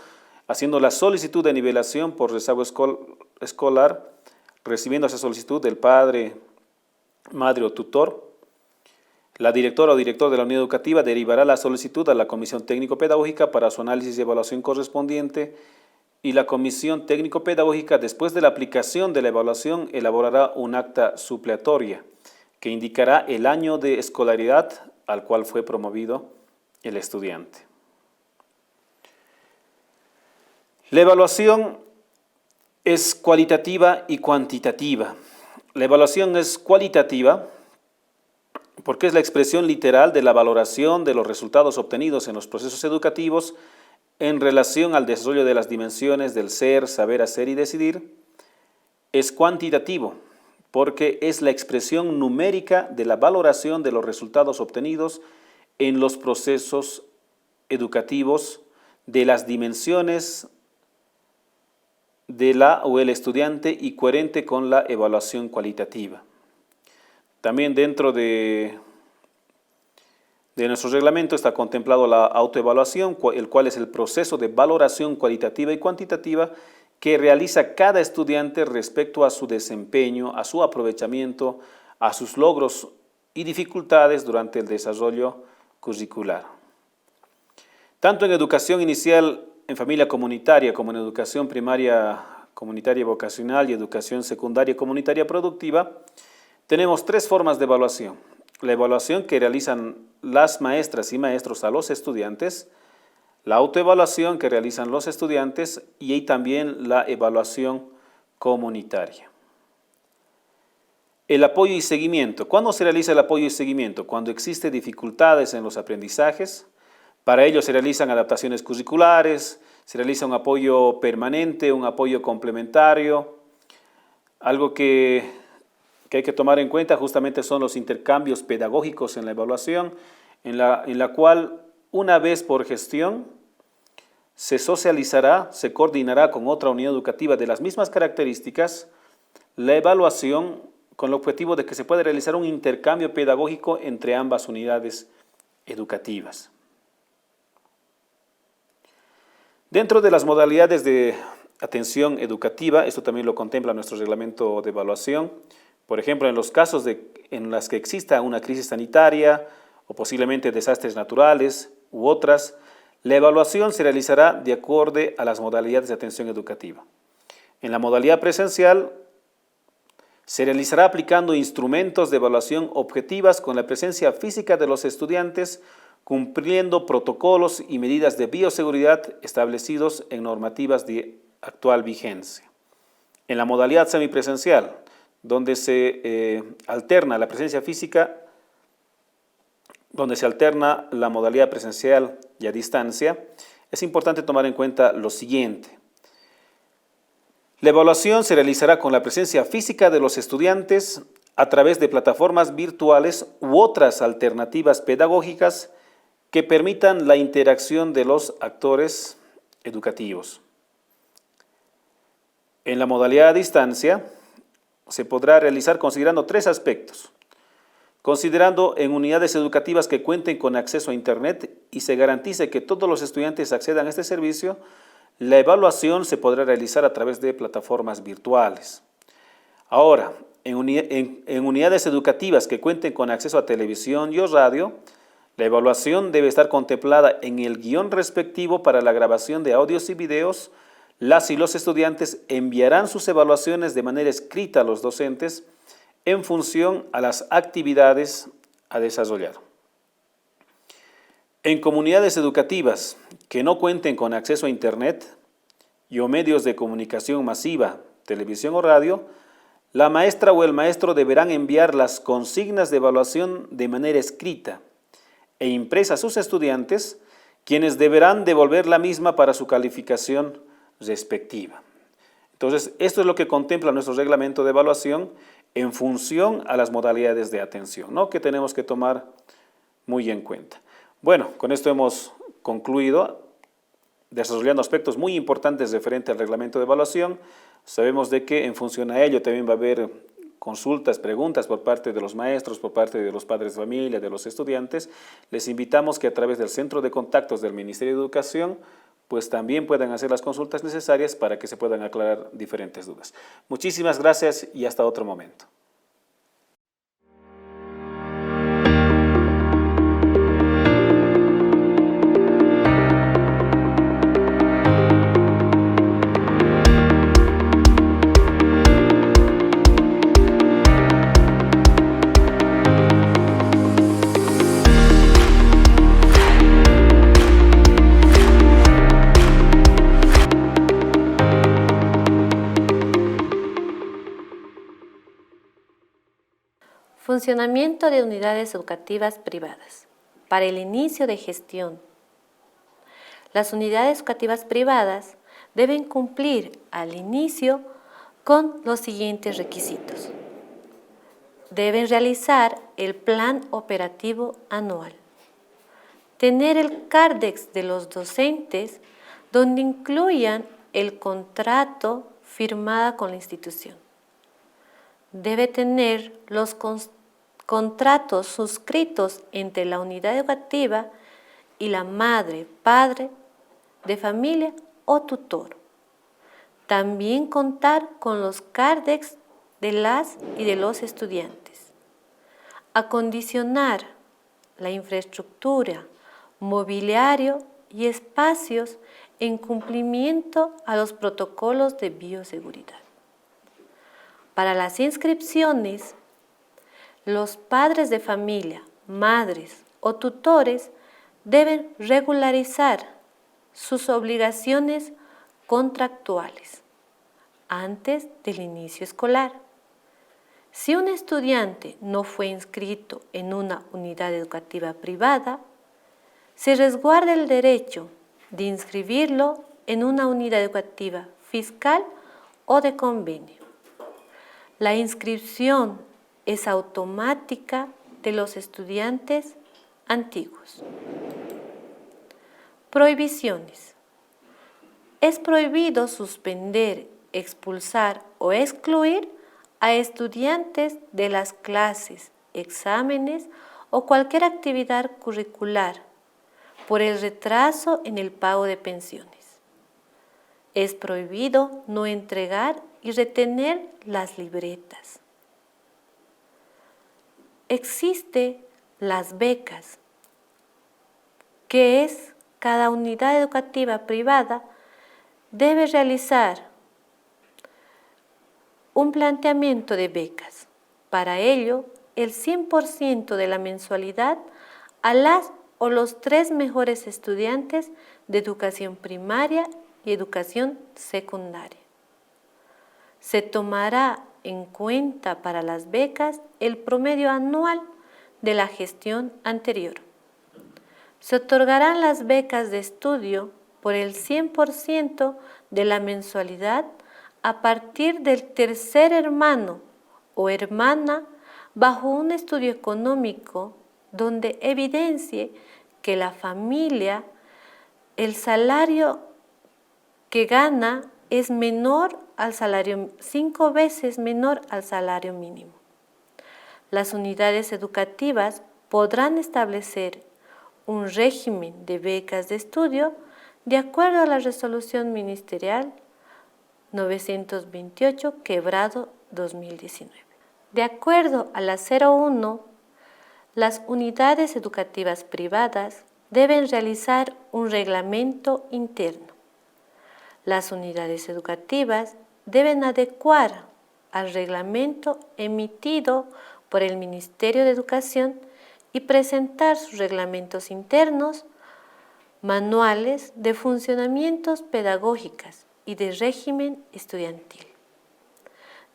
haciendo la solicitud de nivelación por rezago escolar, recibiendo esa solicitud del padre, madre o tutor. La directora o director de la unidad educativa derivará la solicitud a la Comisión Técnico-Pedagógica para su análisis y evaluación correspondiente, y la Comisión Técnico-Pedagógica, después de la aplicación de la evaluación, elaborará un acta supletoria que indicará el año de escolaridad al cual fue promovido el estudiante. La evaluación es cualitativa y cuantitativa. La evaluación es cualitativa porque es la expresión literal de la valoración de los resultados obtenidos en los procesos educativos en relación al desarrollo de las dimensiones del ser, saber, hacer y decidir. Es cuantitativo porque es la expresión numérica de la valoración de los resultados obtenidos en los procesos educativos de las dimensiones de la o el estudiante y coherente con la evaluación cualitativa. También dentro de nuestro reglamento está contemplado la autoevaluación, el cual es el proceso de valoración cualitativa y cuantitativa que realiza cada estudiante respecto a su desempeño, a su aprovechamiento, a sus logros y dificultades durante el desarrollo curricular. Tanto en educación inicial en familia comunitaria como en educación primaria comunitaria vocacional y educación secundaria comunitaria productiva, tenemos 3 formas de evaluación. La evaluación que realizan las maestras y maestros a los estudiantes, la autoevaluación que realizan los estudiantes y también la evaluación comunitaria. El apoyo y seguimiento. ¿Cuándo se realiza el apoyo y seguimiento? Cuando existen dificultades en los aprendizajes. Para ello se realizan adaptaciones curriculares, se realiza un apoyo permanente, un apoyo complementario. Algo que hay que tomar en cuenta justamente son los intercambios pedagógicos en la evaluación, en la cual una vez por gestión se socializará, se coordinará con otra unidad educativa de las mismas características la evaluación con el objetivo de que se pueda realizar un intercambio pedagógico entre ambas unidades educativas. Dentro de las modalidades de atención educativa, esto también lo contempla nuestro reglamento de evaluación, por ejemplo, en los casos en los que exista una crisis sanitaria o posiblemente desastres naturales u otras, la evaluación se realizará de acuerdo a las modalidades de atención educativa. En la modalidad presencial, se realizará aplicando instrumentos de evaluación objetivas con la presencia física de los estudiantes, cumpliendo protocolos y medidas de bioseguridad establecidos en normativas de actual vigencia. En la modalidad semipresencial, donde se alterna la presencia física, donde se alterna la modalidad presencial y a distancia, es importante tomar en cuenta lo siguiente. La evaluación se realizará con la presencia física de los estudiantes a través de plataformas virtuales u otras alternativas pedagógicas que permitan la interacción de los actores educativos. En la modalidad a distancia se podrá realizar considerando 3 aspectos. Considerando en unidades educativas que cuenten con acceso a Internet y se garantice que todos los estudiantes accedan a este servicio, la evaluación se podrá realizar a través de plataformas virtuales. Ahora, en unidades educativas que cuenten con acceso a televisión y o radio, la evaluación debe estar contemplada en el guión respectivo para la grabación de audios y videos. Las y los estudiantes enviarán sus evaluaciones de manera escrita a los docentes en función a las actividades a desarrollar. En comunidades educativas que no cuenten con acceso a Internet y o medios de comunicación masiva, televisión o radio, la maestra o el maestro deberán enviar las consignas de evaluación de manera escrita e impresa a sus estudiantes, quienes deberán devolver la misma para su calificación respectiva. Entonces, esto es lo que contempla nuestro reglamento de evaluación en función a las modalidades de atención, ¿no?, que tenemos que tomar muy en cuenta. Bueno, con esto hemos concluido desarrollando aspectos muy importantes referentes al reglamento de evaluación. Sabemos de que en función a ello también va a haber consultas, preguntas por parte de los maestros, por parte de los padres de familia, de los estudiantes. Les invitamos que a través del centro de contactos del Ministerio de Educación pues también puedan hacer las consultas necesarias para que se puedan aclarar diferentes dudas. Muchísimas gracias y hasta otro momento. Funcionamiento de unidades educativas privadas. Para el inicio de gestión, las unidades educativas privadas deben cumplir al inicio con los siguientes requisitos. Deben realizar el plan operativo anual, tener el CARDEX de los docentes donde incluyan el contrato firmado con la institución. Debe tener los contratos suscritos entre la unidad educativa y la madre, padre de familia o tutor. También contar con los CARDEX de las y de los estudiantes. Acondicionar la infraestructura, mobiliario y espacios en cumplimiento a los protocolos de bioseguridad. Para las inscripciones, los padres de familia, madres o tutores deben regularizar sus obligaciones contractuales antes del inicio escolar. Si un estudiante no fue inscrito en una unidad educativa privada, se resguarda el derecho de inscribirlo en una unidad educativa fiscal o de convenio. La inscripción es automática de los estudiantes antiguos. Prohibiciones. Es prohibido suspender, expulsar o excluir a estudiantes de las clases, exámenes o cualquier actividad curricular por el retraso en el pago de pensiones. Es prohibido no entregar y retener las libretas. Existen las becas, que es cada unidad educativa privada debe realizar un planteamiento de becas. Para ello, el 100% de la mensualidad a las o los 3 mejores estudiantes de educación primaria y educación secundaria. Se tomará en cuenta para las becas el promedio anual de la gestión anterior. Se otorgarán las becas de estudio por el 100% de la mensualidad a partir del tercer hermano o hermana bajo un estudio económico donde evidencie que la familia, el salario que gana es menor al salario, 5 veces menor al salario mínimo. Las unidades educativas podrán establecer un régimen de becas de estudio de acuerdo a la resolución ministerial 928/2019. De acuerdo a la 01, las unidades educativas privadas deben realizar un reglamento interno. Las unidades educativas deben adecuar al reglamento emitido por el Ministerio de Educación y presentar sus reglamentos internos, manuales de funcionamientos pedagógicos y de régimen estudiantil.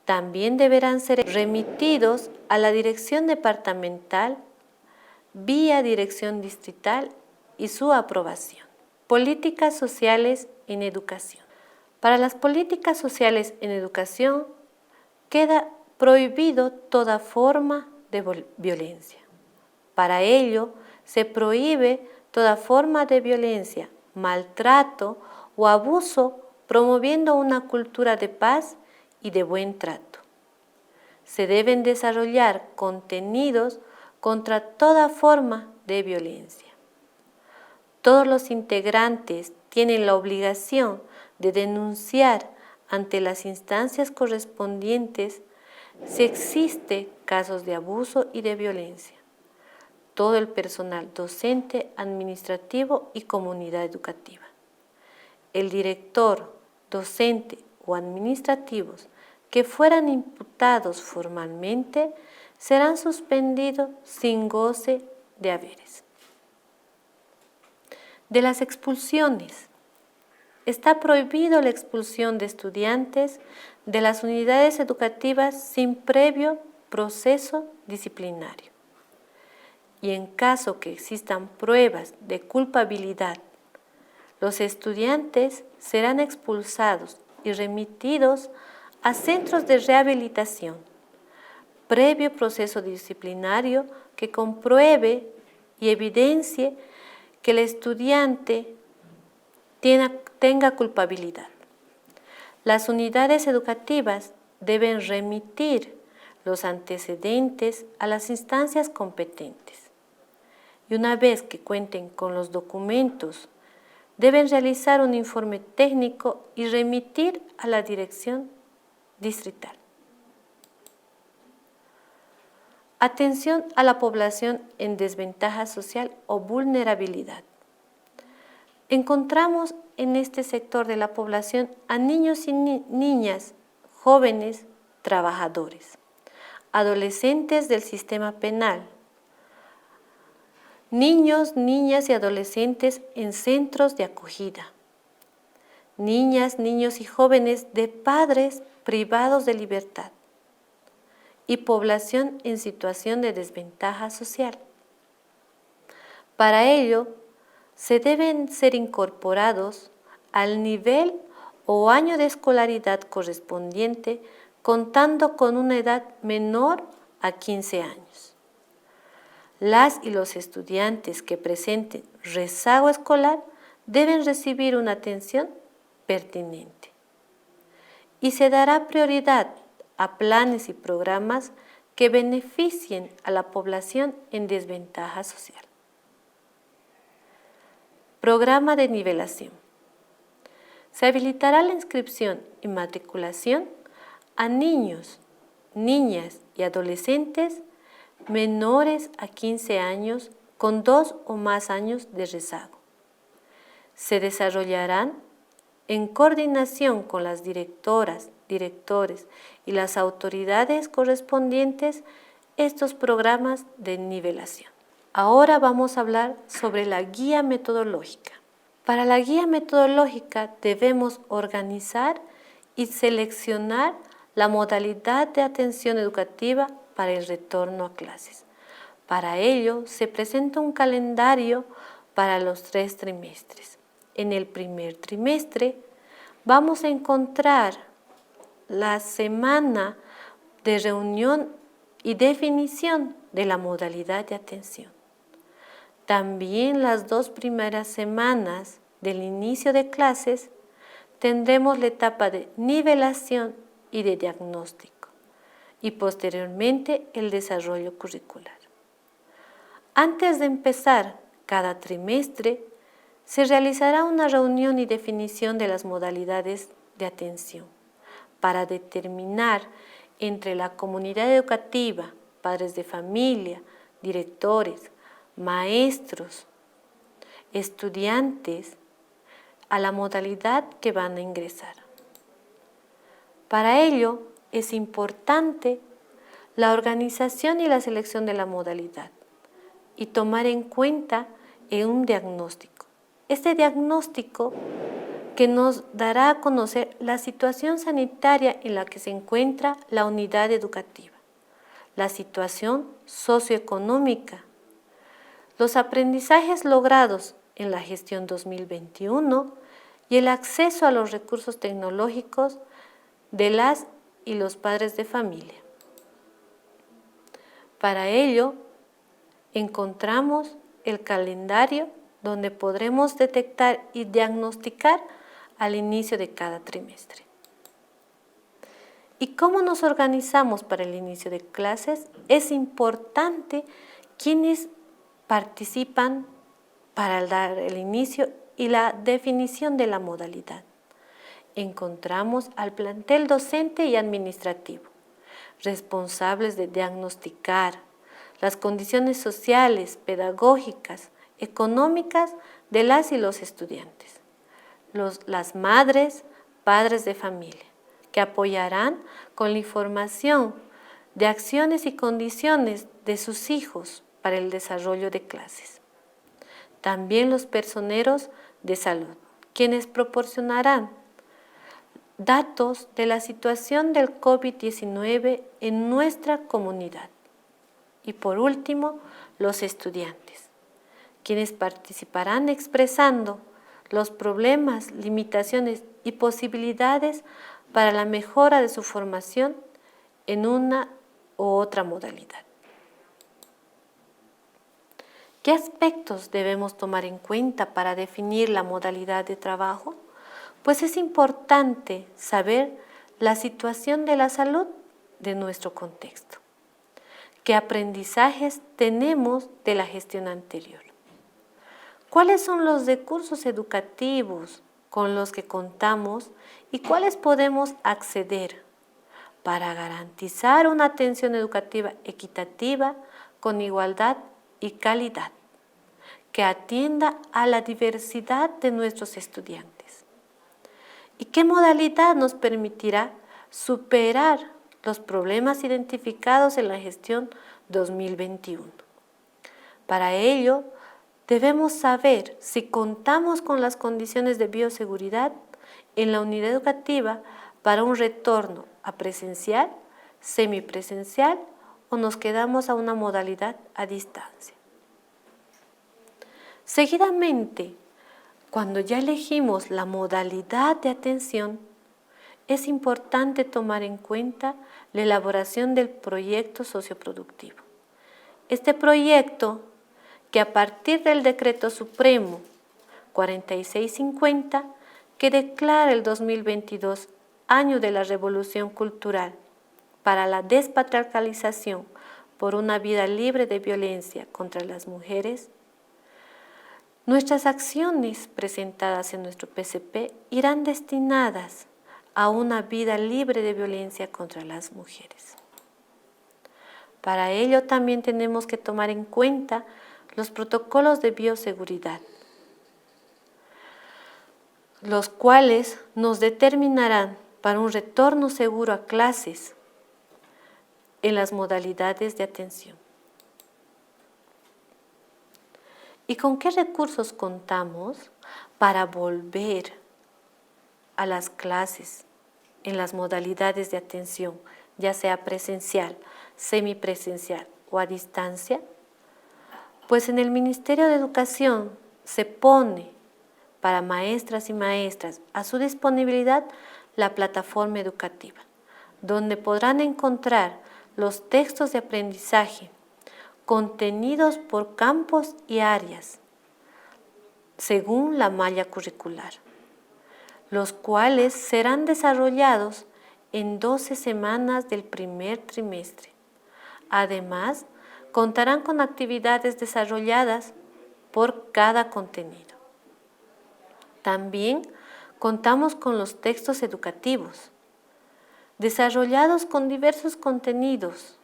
También deberán ser remitidos a la dirección departamental vía dirección distrital y su aprobación. Políticas sociales en educación. Para las políticas sociales en educación queda prohibido toda forma de violencia. Para ello, se prohíbe toda forma de violencia, maltrato o abuso, promoviendo una cultura de paz y de buen trato. Se deben desarrollar contenidos contra toda forma de violencia. Todos los integrantes tienen la obligación de denunciar ante las instancias correspondientes si existe casos de abuso y de violencia. Todo el personal docente, administrativo y comunidad educativa. El director, docente o administrativos que fueran imputados formalmente serán suspendidos sin goce de haberes. De las expulsiones. Está prohibido la expulsión de estudiantes de las unidades educativas sin previo proceso disciplinario. Y en caso que existan pruebas de culpabilidad, los estudiantes serán expulsados y remitidos a centros de rehabilitación, previo proceso disciplinario que compruebe y evidencie que el estudiante tenga culpabilidad. Las unidades educativas deben remitir los antecedentes a las instancias competentes. Y una vez que cuenten con los documentos, deben realizar un informe técnico y remitir a la dirección distrital. Atención a la población en desventaja social o vulnerabilidad. Encontramos en este sector de la población a niños y niñas, jóvenes, trabajadores, adolescentes del sistema penal, niños, niñas y adolescentes en centros de acogida, niñas, niños y jóvenes de padres privados de libertad y población en situación de desventaja social. Para ello, se deben ser incorporados al nivel o año de escolaridad correspondiente, contando con una edad menor a 15 años. Las y los estudiantes que presenten rezago escolar deben recibir una atención pertinente. Y se dará prioridad a planes y programas que beneficien a la población en desventaja social. Programa de nivelación. Se habilitará la inscripción y matriculación a niños, niñas y adolescentes menores a 15 años con 2 o más años de rezago. Se desarrollarán en coordinación con las directoras, directores y las autoridades correspondientes estos programas de nivelación. Ahora vamos a hablar sobre la guía metodológica. Para la guía metodológica debemos organizar y seleccionar la modalidad de atención educativa para el retorno a clases. Para ello se presenta un calendario para los 3 trimestres. En el primer trimestre vamos a encontrar la semana de reunión y definición de la modalidad de atención. También las 2 primeras semanas del inicio de clases tendremos la etapa de nivelación y de diagnóstico y posteriormente el desarrollo curricular. Antes de empezar cada trimestre, se realizará una reunión y definición de las modalidades de atención para determinar entre la comunidad educativa, padres de familia, directores, maestros, estudiantes, a la modalidad que van a ingresar. Para ello, es importante la organización y la selección de la modalidad y tomar en cuenta un diagnóstico. Este diagnóstico que nos dará a conocer la situación sanitaria en la que se encuentra la unidad educativa, la situación socioeconómica, los aprendizajes logrados en la gestión 2021 y el acceso a los recursos tecnológicos de las y los padres de familia. Para ello, encontramos el calendario donde podremos detectar y diagnosticar al inicio de cada trimestre. ¿Y cómo nos organizamos para el inicio de clases? Es importante quienes participan para dar el inicio y la definición de la modalidad. Encontramos al plantel docente y administrativo, responsables de diagnosticar las condiciones sociales, pedagógicas, económicas de las y los estudiantes, las madres, padres de familia, que apoyarán con la información de acciones y condiciones de sus hijos para el desarrollo de clases. También los personeros de salud, quienes proporcionarán datos de la situación del COVID-19 en nuestra comunidad. Y por último, los estudiantes, quienes participarán expresando los problemas, limitaciones y posibilidades para la mejora de su formación en una u otra modalidad. ¿Qué aspectos debemos tomar en cuenta para definir la modalidad de trabajo? Pues es importante saber la situación de la salud de nuestro contexto. ¿Qué aprendizajes tenemos de la gestión anterior? ¿Cuáles son los recursos educativos con los que contamos y cuáles podemos acceder para garantizar una atención educativa equitativa con igualdad y calidad, que atienda a la diversidad de nuestros estudiantes? ¿Y qué modalidad nos permitirá superar los problemas identificados en la gestión 2021? Para ello, debemos saber si contamos con las condiciones de bioseguridad en la unidad educativa para un retorno a presencial, semipresencial o nos quedamos a una modalidad a distancia. Seguidamente, cuando ya elegimos la modalidad de atención, es importante tomar en cuenta la elaboración del proyecto socioproductivo. Este proyecto, que a partir del Decreto Supremo 4650, que declara el 2022 año de la Revolución Cultural para la despatriarcalización por una vida libre de violencia contra las mujeres, nuestras acciones presentadas en nuestro PCP irán destinadas a una vida libre de violencia contra las mujeres. Para ello también tenemos que tomar en cuenta los protocolos de bioseguridad, los cuales nos determinarán para un retorno seguro a clases en las modalidades de atención. ¿Y con qué recursos contamos para volver a las clases en las modalidades de atención, ya sea presencial, semipresencial o a distancia? Pues en el Ministerio de Educación se pone para maestras y maestras a su disponibilidad la plataforma educativa, donde podrán encontrar los textos de aprendizaje contenidos por campos y áreas, según la malla curricular, los cuales serán desarrollados en 12 semanas del primer trimestre. Además, contarán con actividades desarrolladas por cada contenido. También contamos con los textos educativos, desarrollados con diversos contenidos,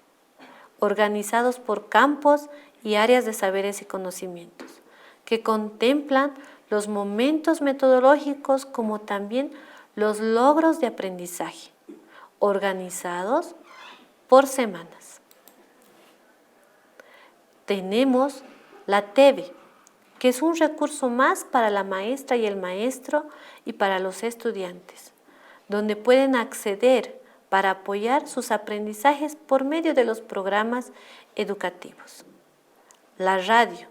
organizados por campos y áreas de saberes y conocimientos, que contemplan los momentos metodológicos como también los logros de aprendizaje, organizados por semanas. Tenemos la TV, que es un recurso más para la maestra y el maestro y para los estudiantes, donde pueden acceder para apoyar sus aprendizajes por medio de los programas educativos. La radio.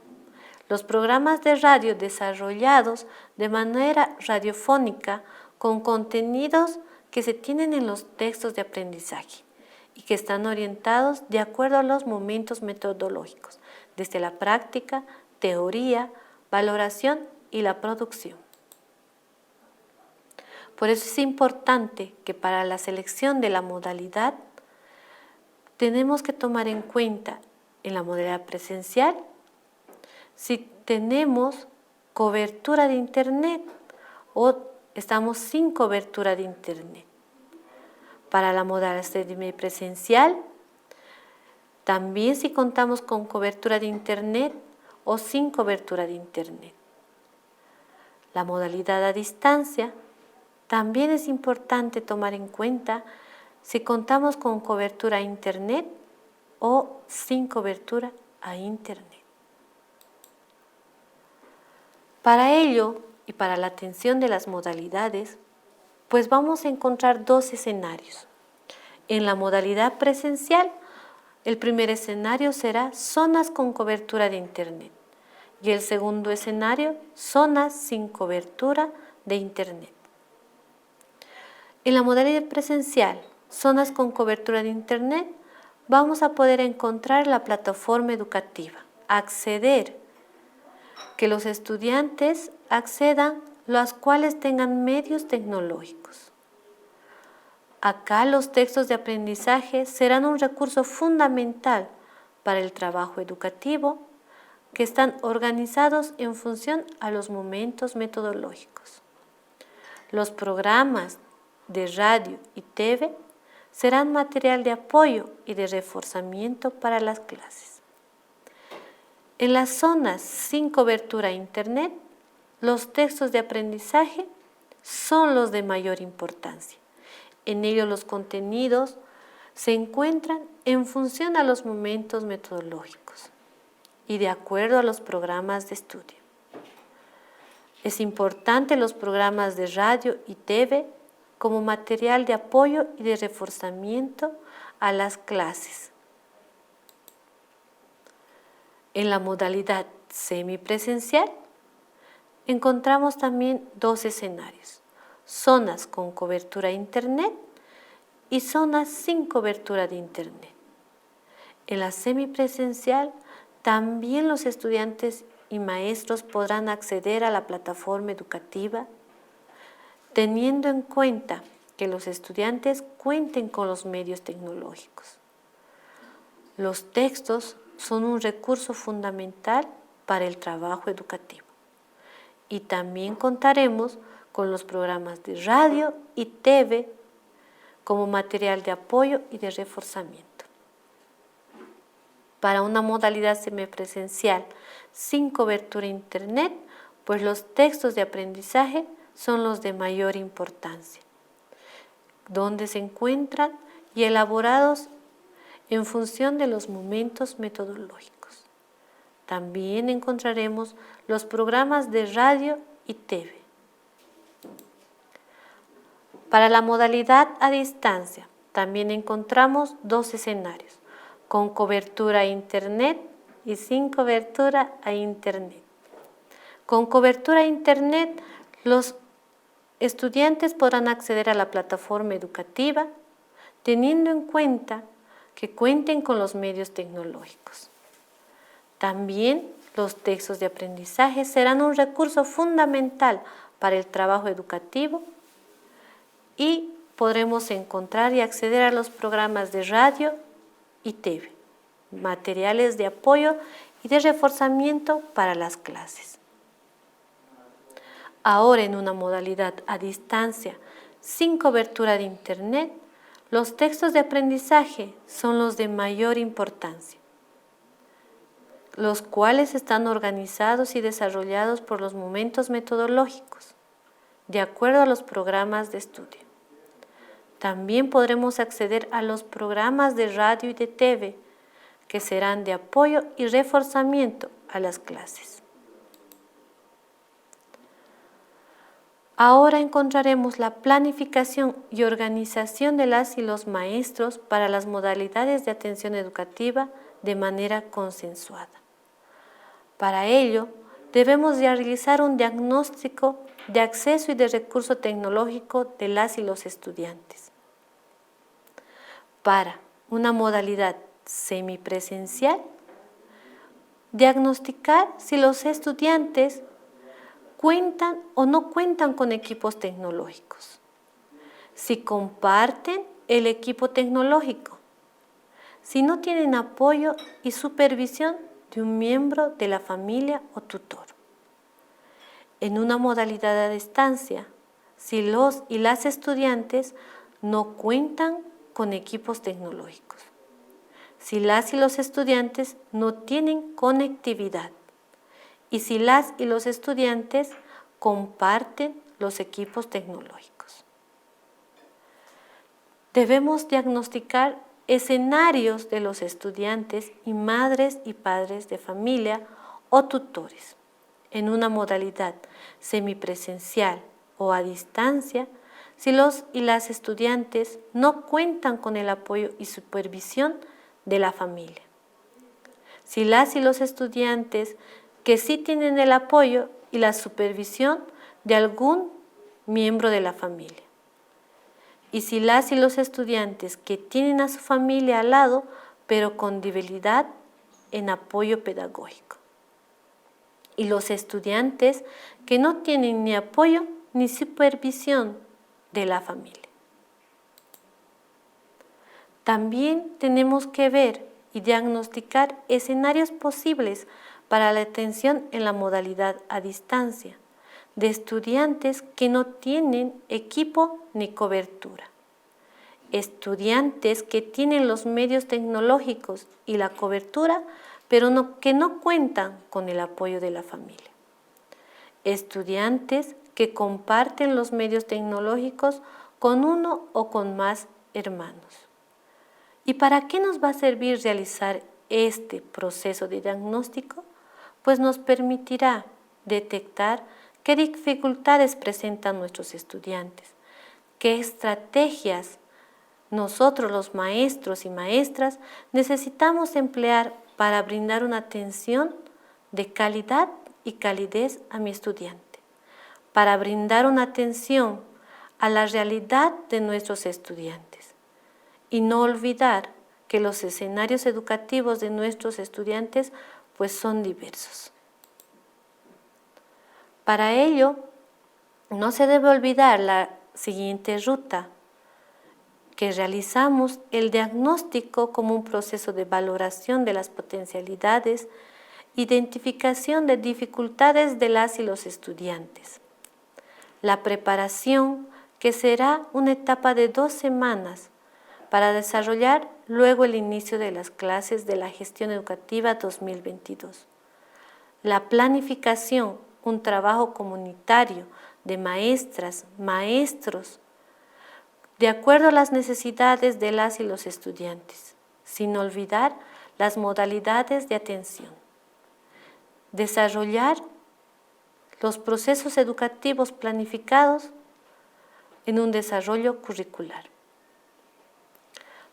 Los programas de radio desarrollados de manera radiofónica con contenidos que se tienen en los textos de aprendizaje y que están orientados de acuerdo a los momentos metodológicos, desde la práctica, teoría, valoración y la producción. Por eso es importante que para la selección de la modalidad tenemos que tomar en cuenta en la modalidad presencial si tenemos cobertura de Internet o estamos sin cobertura de Internet. Para la modalidad semipresencial, también si contamos con cobertura de Internet o sin cobertura de Internet. La modalidad a distancia, también es importante tomar en cuenta si contamos con cobertura a Internet o sin cobertura a Internet. Para ello y para la atención de las modalidades, pues vamos a encontrar dos escenarios. En la modalidad presencial, el primer escenario será zonas con cobertura de Internet y el segundo escenario, zonas sin cobertura de Internet. En la modalidad presencial, zonas con cobertura de Internet, vamos a poder encontrar la plataforma educativa, acceder, que los estudiantes accedan, los cuales tengan medios tecnológicos. Acá los textos de aprendizaje serán un recurso fundamental para el trabajo educativo, que están organizados en función a los momentos metodológicos. Los programas de radio y TV serán material de apoyo y de reforzamiento para las clases. En las zonas sin cobertura a Internet, los textos de aprendizaje son los de mayor importancia. En ellos los contenidos se encuentran en función a los momentos metodológicos y de acuerdo a los programas de estudio. Es importante los programas de radio y TV como material de apoyo y de reforzamiento a las clases. En la modalidad semipresencial encontramos también dos escenarios, zonas con cobertura a Internet y zonas sin cobertura de Internet. En la semipresencial también los estudiantes y maestros podrán acceder a la plataforma educativa, teniendo en cuenta que los estudiantes cuenten con los medios tecnológicos. Los textos son un recurso fundamental para el trabajo educativo y también contaremos con los programas de radio y TV como material de apoyo y de reforzamiento. Para una modalidad semipresencial sin cobertura a Internet, pues los textos de aprendizaje son los de mayor importancia, donde se encuentran y elaborados en función de los momentos metodológicos. También encontraremos los programas de radio y TV. Para la modalidad a distancia, también encontramos dos escenarios, con cobertura a Internet y sin cobertura a Internet. Con cobertura a Internet, los estudiantes podrán acceder a la plataforma educativa, teniendo en cuenta que cuenten con los medios tecnológicos. También los textos de aprendizaje serán un recurso fundamental para el trabajo educativo y podremos encontrar y acceder a los programas de radio y TV, materiales de apoyo y de reforzamiento para las clases. Ahora, en una modalidad a distancia sin cobertura de Internet, los textos de aprendizaje son los de mayor importancia, los cuales están organizados y desarrollados por los momentos metodológicos, de acuerdo a los programas de estudio. También podremos acceder a los programas de radio y de TV, que serán de apoyo y reforzamiento a las clases. Ahora encontraremos la planificación y organización de las y los maestros para las modalidades de atención educativa de manera consensuada. Para ello, debemos realizar un diagnóstico de acceso y de recurso tecnológico de las y los estudiantes. Para una modalidad semipresencial, diagnosticar si los estudiantes cuentan o no cuentan con equipos tecnológicos, si comparten el equipo tecnológico, si no tienen apoyo y supervisión de un miembro de la familia o tutor. En una modalidad a distancia, si los y las estudiantes no cuentan con equipos tecnológicos, si las y los estudiantes no tienen conectividad y si las y los estudiantes comparten los equipos tecnológicos. Debemos diagnosticar escenarios de los estudiantes y madres y padres de familia o tutores. En una modalidad semipresencial o a distancia, si los y las estudiantes no cuentan con el apoyo y supervisión de la familia. Si las y los estudiantes que sí tienen el apoyo y la supervisión de algún miembro de la familia. Y si las y los estudiantes que tienen a su familia al lado, pero con debilidad en apoyo pedagógico. Y los estudiantes que no tienen ni apoyo ni supervisión de la familia. También tenemos que ver y diagnosticar escenarios posibles para la atención en la modalidad a distancia de estudiantes que no tienen equipo ni cobertura. Estudiantes que tienen los medios tecnológicos y la cobertura, pero que no cuentan con el apoyo de la familia. Estudiantes que comparten los medios tecnológicos con uno o con más hermanos. ¿Y para qué nos va a servir realizar este proceso de diagnóstico? Pues nos permitirá detectar qué dificultades presentan nuestros estudiantes, qué estrategias nosotros los maestros y maestras necesitamos emplear para brindar una atención de calidad y calidez a mi estudiante, para brindar una atención a la realidad de nuestros estudiantes y no olvidar que los escenarios educativos de nuestros estudiantes pues son diversos. Para ello, no se debe olvidar la siguiente ruta, que realizamos el diagnóstico como un proceso de valoración de las potencialidades, identificación de dificultades de las y los estudiantes. La preparación, que será una etapa de 2 semanas para desarrollar luego el inicio de las clases de la gestión educativa 2022. La planificación, un trabajo comunitario de maestras, maestros, de acuerdo a las necesidades de las y los estudiantes, sin olvidar las modalidades de atención. Desarrollar los procesos educativos planificados en un desarrollo curricular.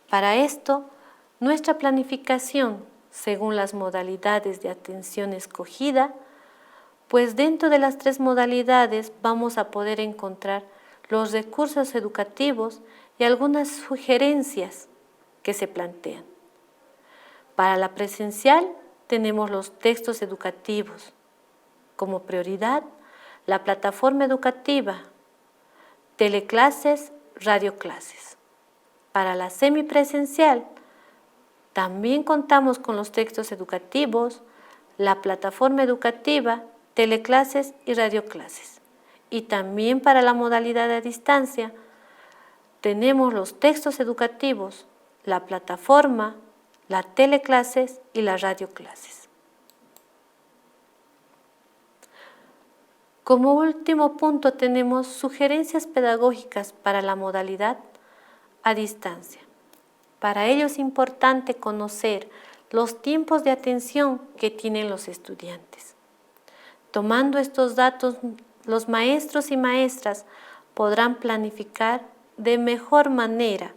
Para esto, nuestra planificación, según las modalidades de atención escogida, pues dentro de las 3 modalidades vamos a poder encontrar los recursos educativos y algunas sugerencias que se plantean. Para la presencial tenemos los textos educativos, como prioridad la plataforma educativa, teleclases, radioclases. Para la semipresencial también contamos con los textos educativos, la plataforma educativa, teleclases y radioclases. Y también para la modalidad a distancia tenemos los textos educativos, la plataforma, la teleclases y las radioclases. Como último punto tenemos sugerencias pedagógicas para la modalidad a distancia. Para ello es importante conocer los tiempos de atención que tienen los estudiantes. Tomando estos datos, los maestros y maestras podrán planificar de mejor manera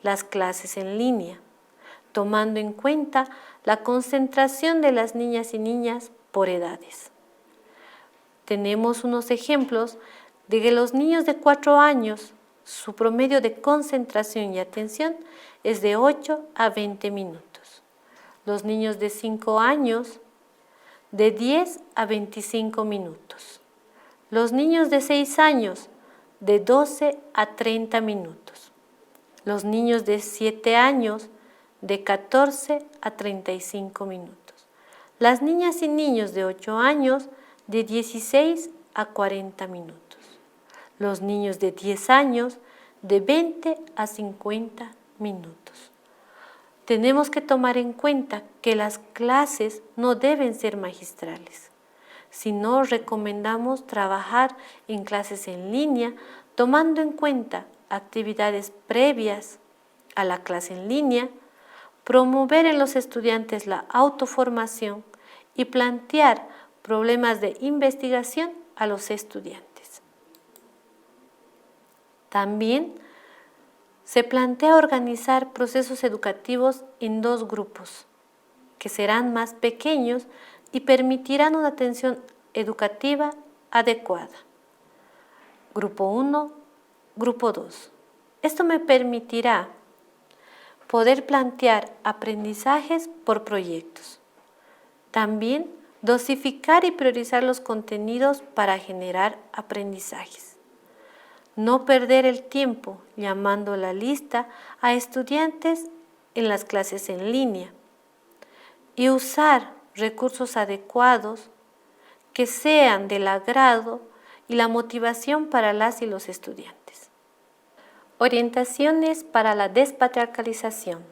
las clases en línea, tomando en cuenta la concentración de las niñas y niñas por edades. Tenemos unos ejemplos de que los niños de 4 años, su promedio de concentración y atención es de 8 a 20 minutos. Los niños de 5 años, de 10 a 25 minutos. Los niños de 6 años, de 12 a 30 minutos. Los niños de 7 años, de 14 a 35 minutos. Las niñas y niños de 8 años, de 16 a 40 minutos. Los niños de 10 años, de 20 a 50 minutos. Tenemos que tomar en cuenta que las clases no deben ser magistrales, sino recomendamos trabajar en clases en línea, tomando en cuenta actividades previas a la clase en línea, promover en los estudiantes la autoformación y plantear problemas de investigación a los estudiantes. También se plantea organizar procesos educativos en 2 grupos, que serán más pequeños y permitirán una atención educativa adecuada. Grupo 1, Grupo 2. Esto me permitirá poder plantear aprendizajes por proyectos. También dosificar y priorizar los contenidos para generar aprendizajes. No perder el tiempo llamando la lista a estudiantes en las clases en línea y usar recursos adecuados que sean del agrado y la motivación para las y los estudiantes. Orientaciones para la despatriarcalización.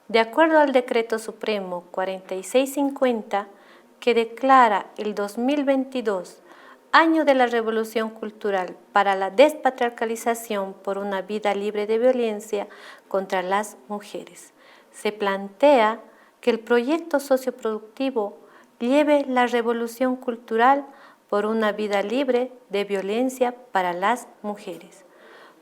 De acuerdo al Decreto Supremo 4650, que declara el 2022 Año de la Revolución Cultural para la Despatriarcalización por una vida libre de violencia contra las mujeres, se plantea que el proyecto socioproductivo lleve la revolución cultural por una vida libre de violencia para las mujeres.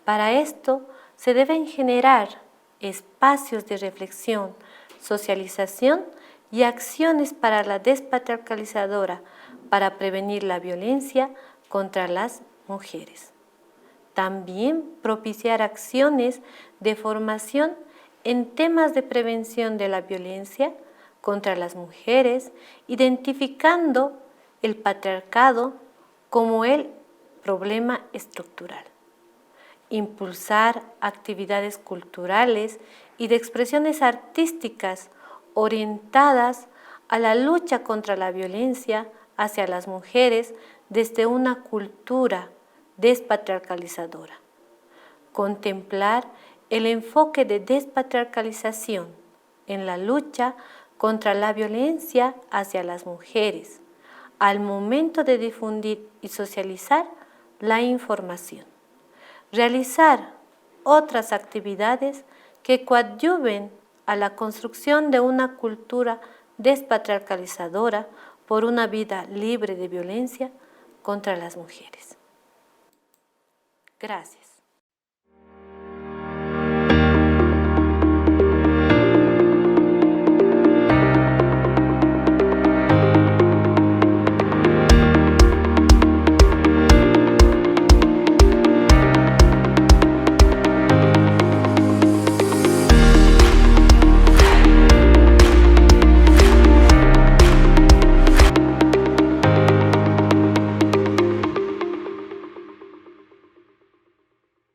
Para esto se deben generar espacios de reflexión, socialización y acciones para la despatriarcalizadora para prevenir la violencia contra las mujeres. También propiciar acciones de formación en temas de prevención de la violencia contra las mujeres, identificando el patriarcado como el problema estructural. Impulsar actividades culturales y de expresiones artísticas orientadas a la lucha contra la violencia hacia las mujeres desde una cultura despatriarcalizadora. Contemplar el enfoque de despatriarcalización en la lucha contra la violencia hacia las mujeres al momento de difundir y socializar la información. Realizar otras actividades que coadyuven a la construcción de una cultura despatriarcalizadora por una vida libre de violencia contra las mujeres. Gracias.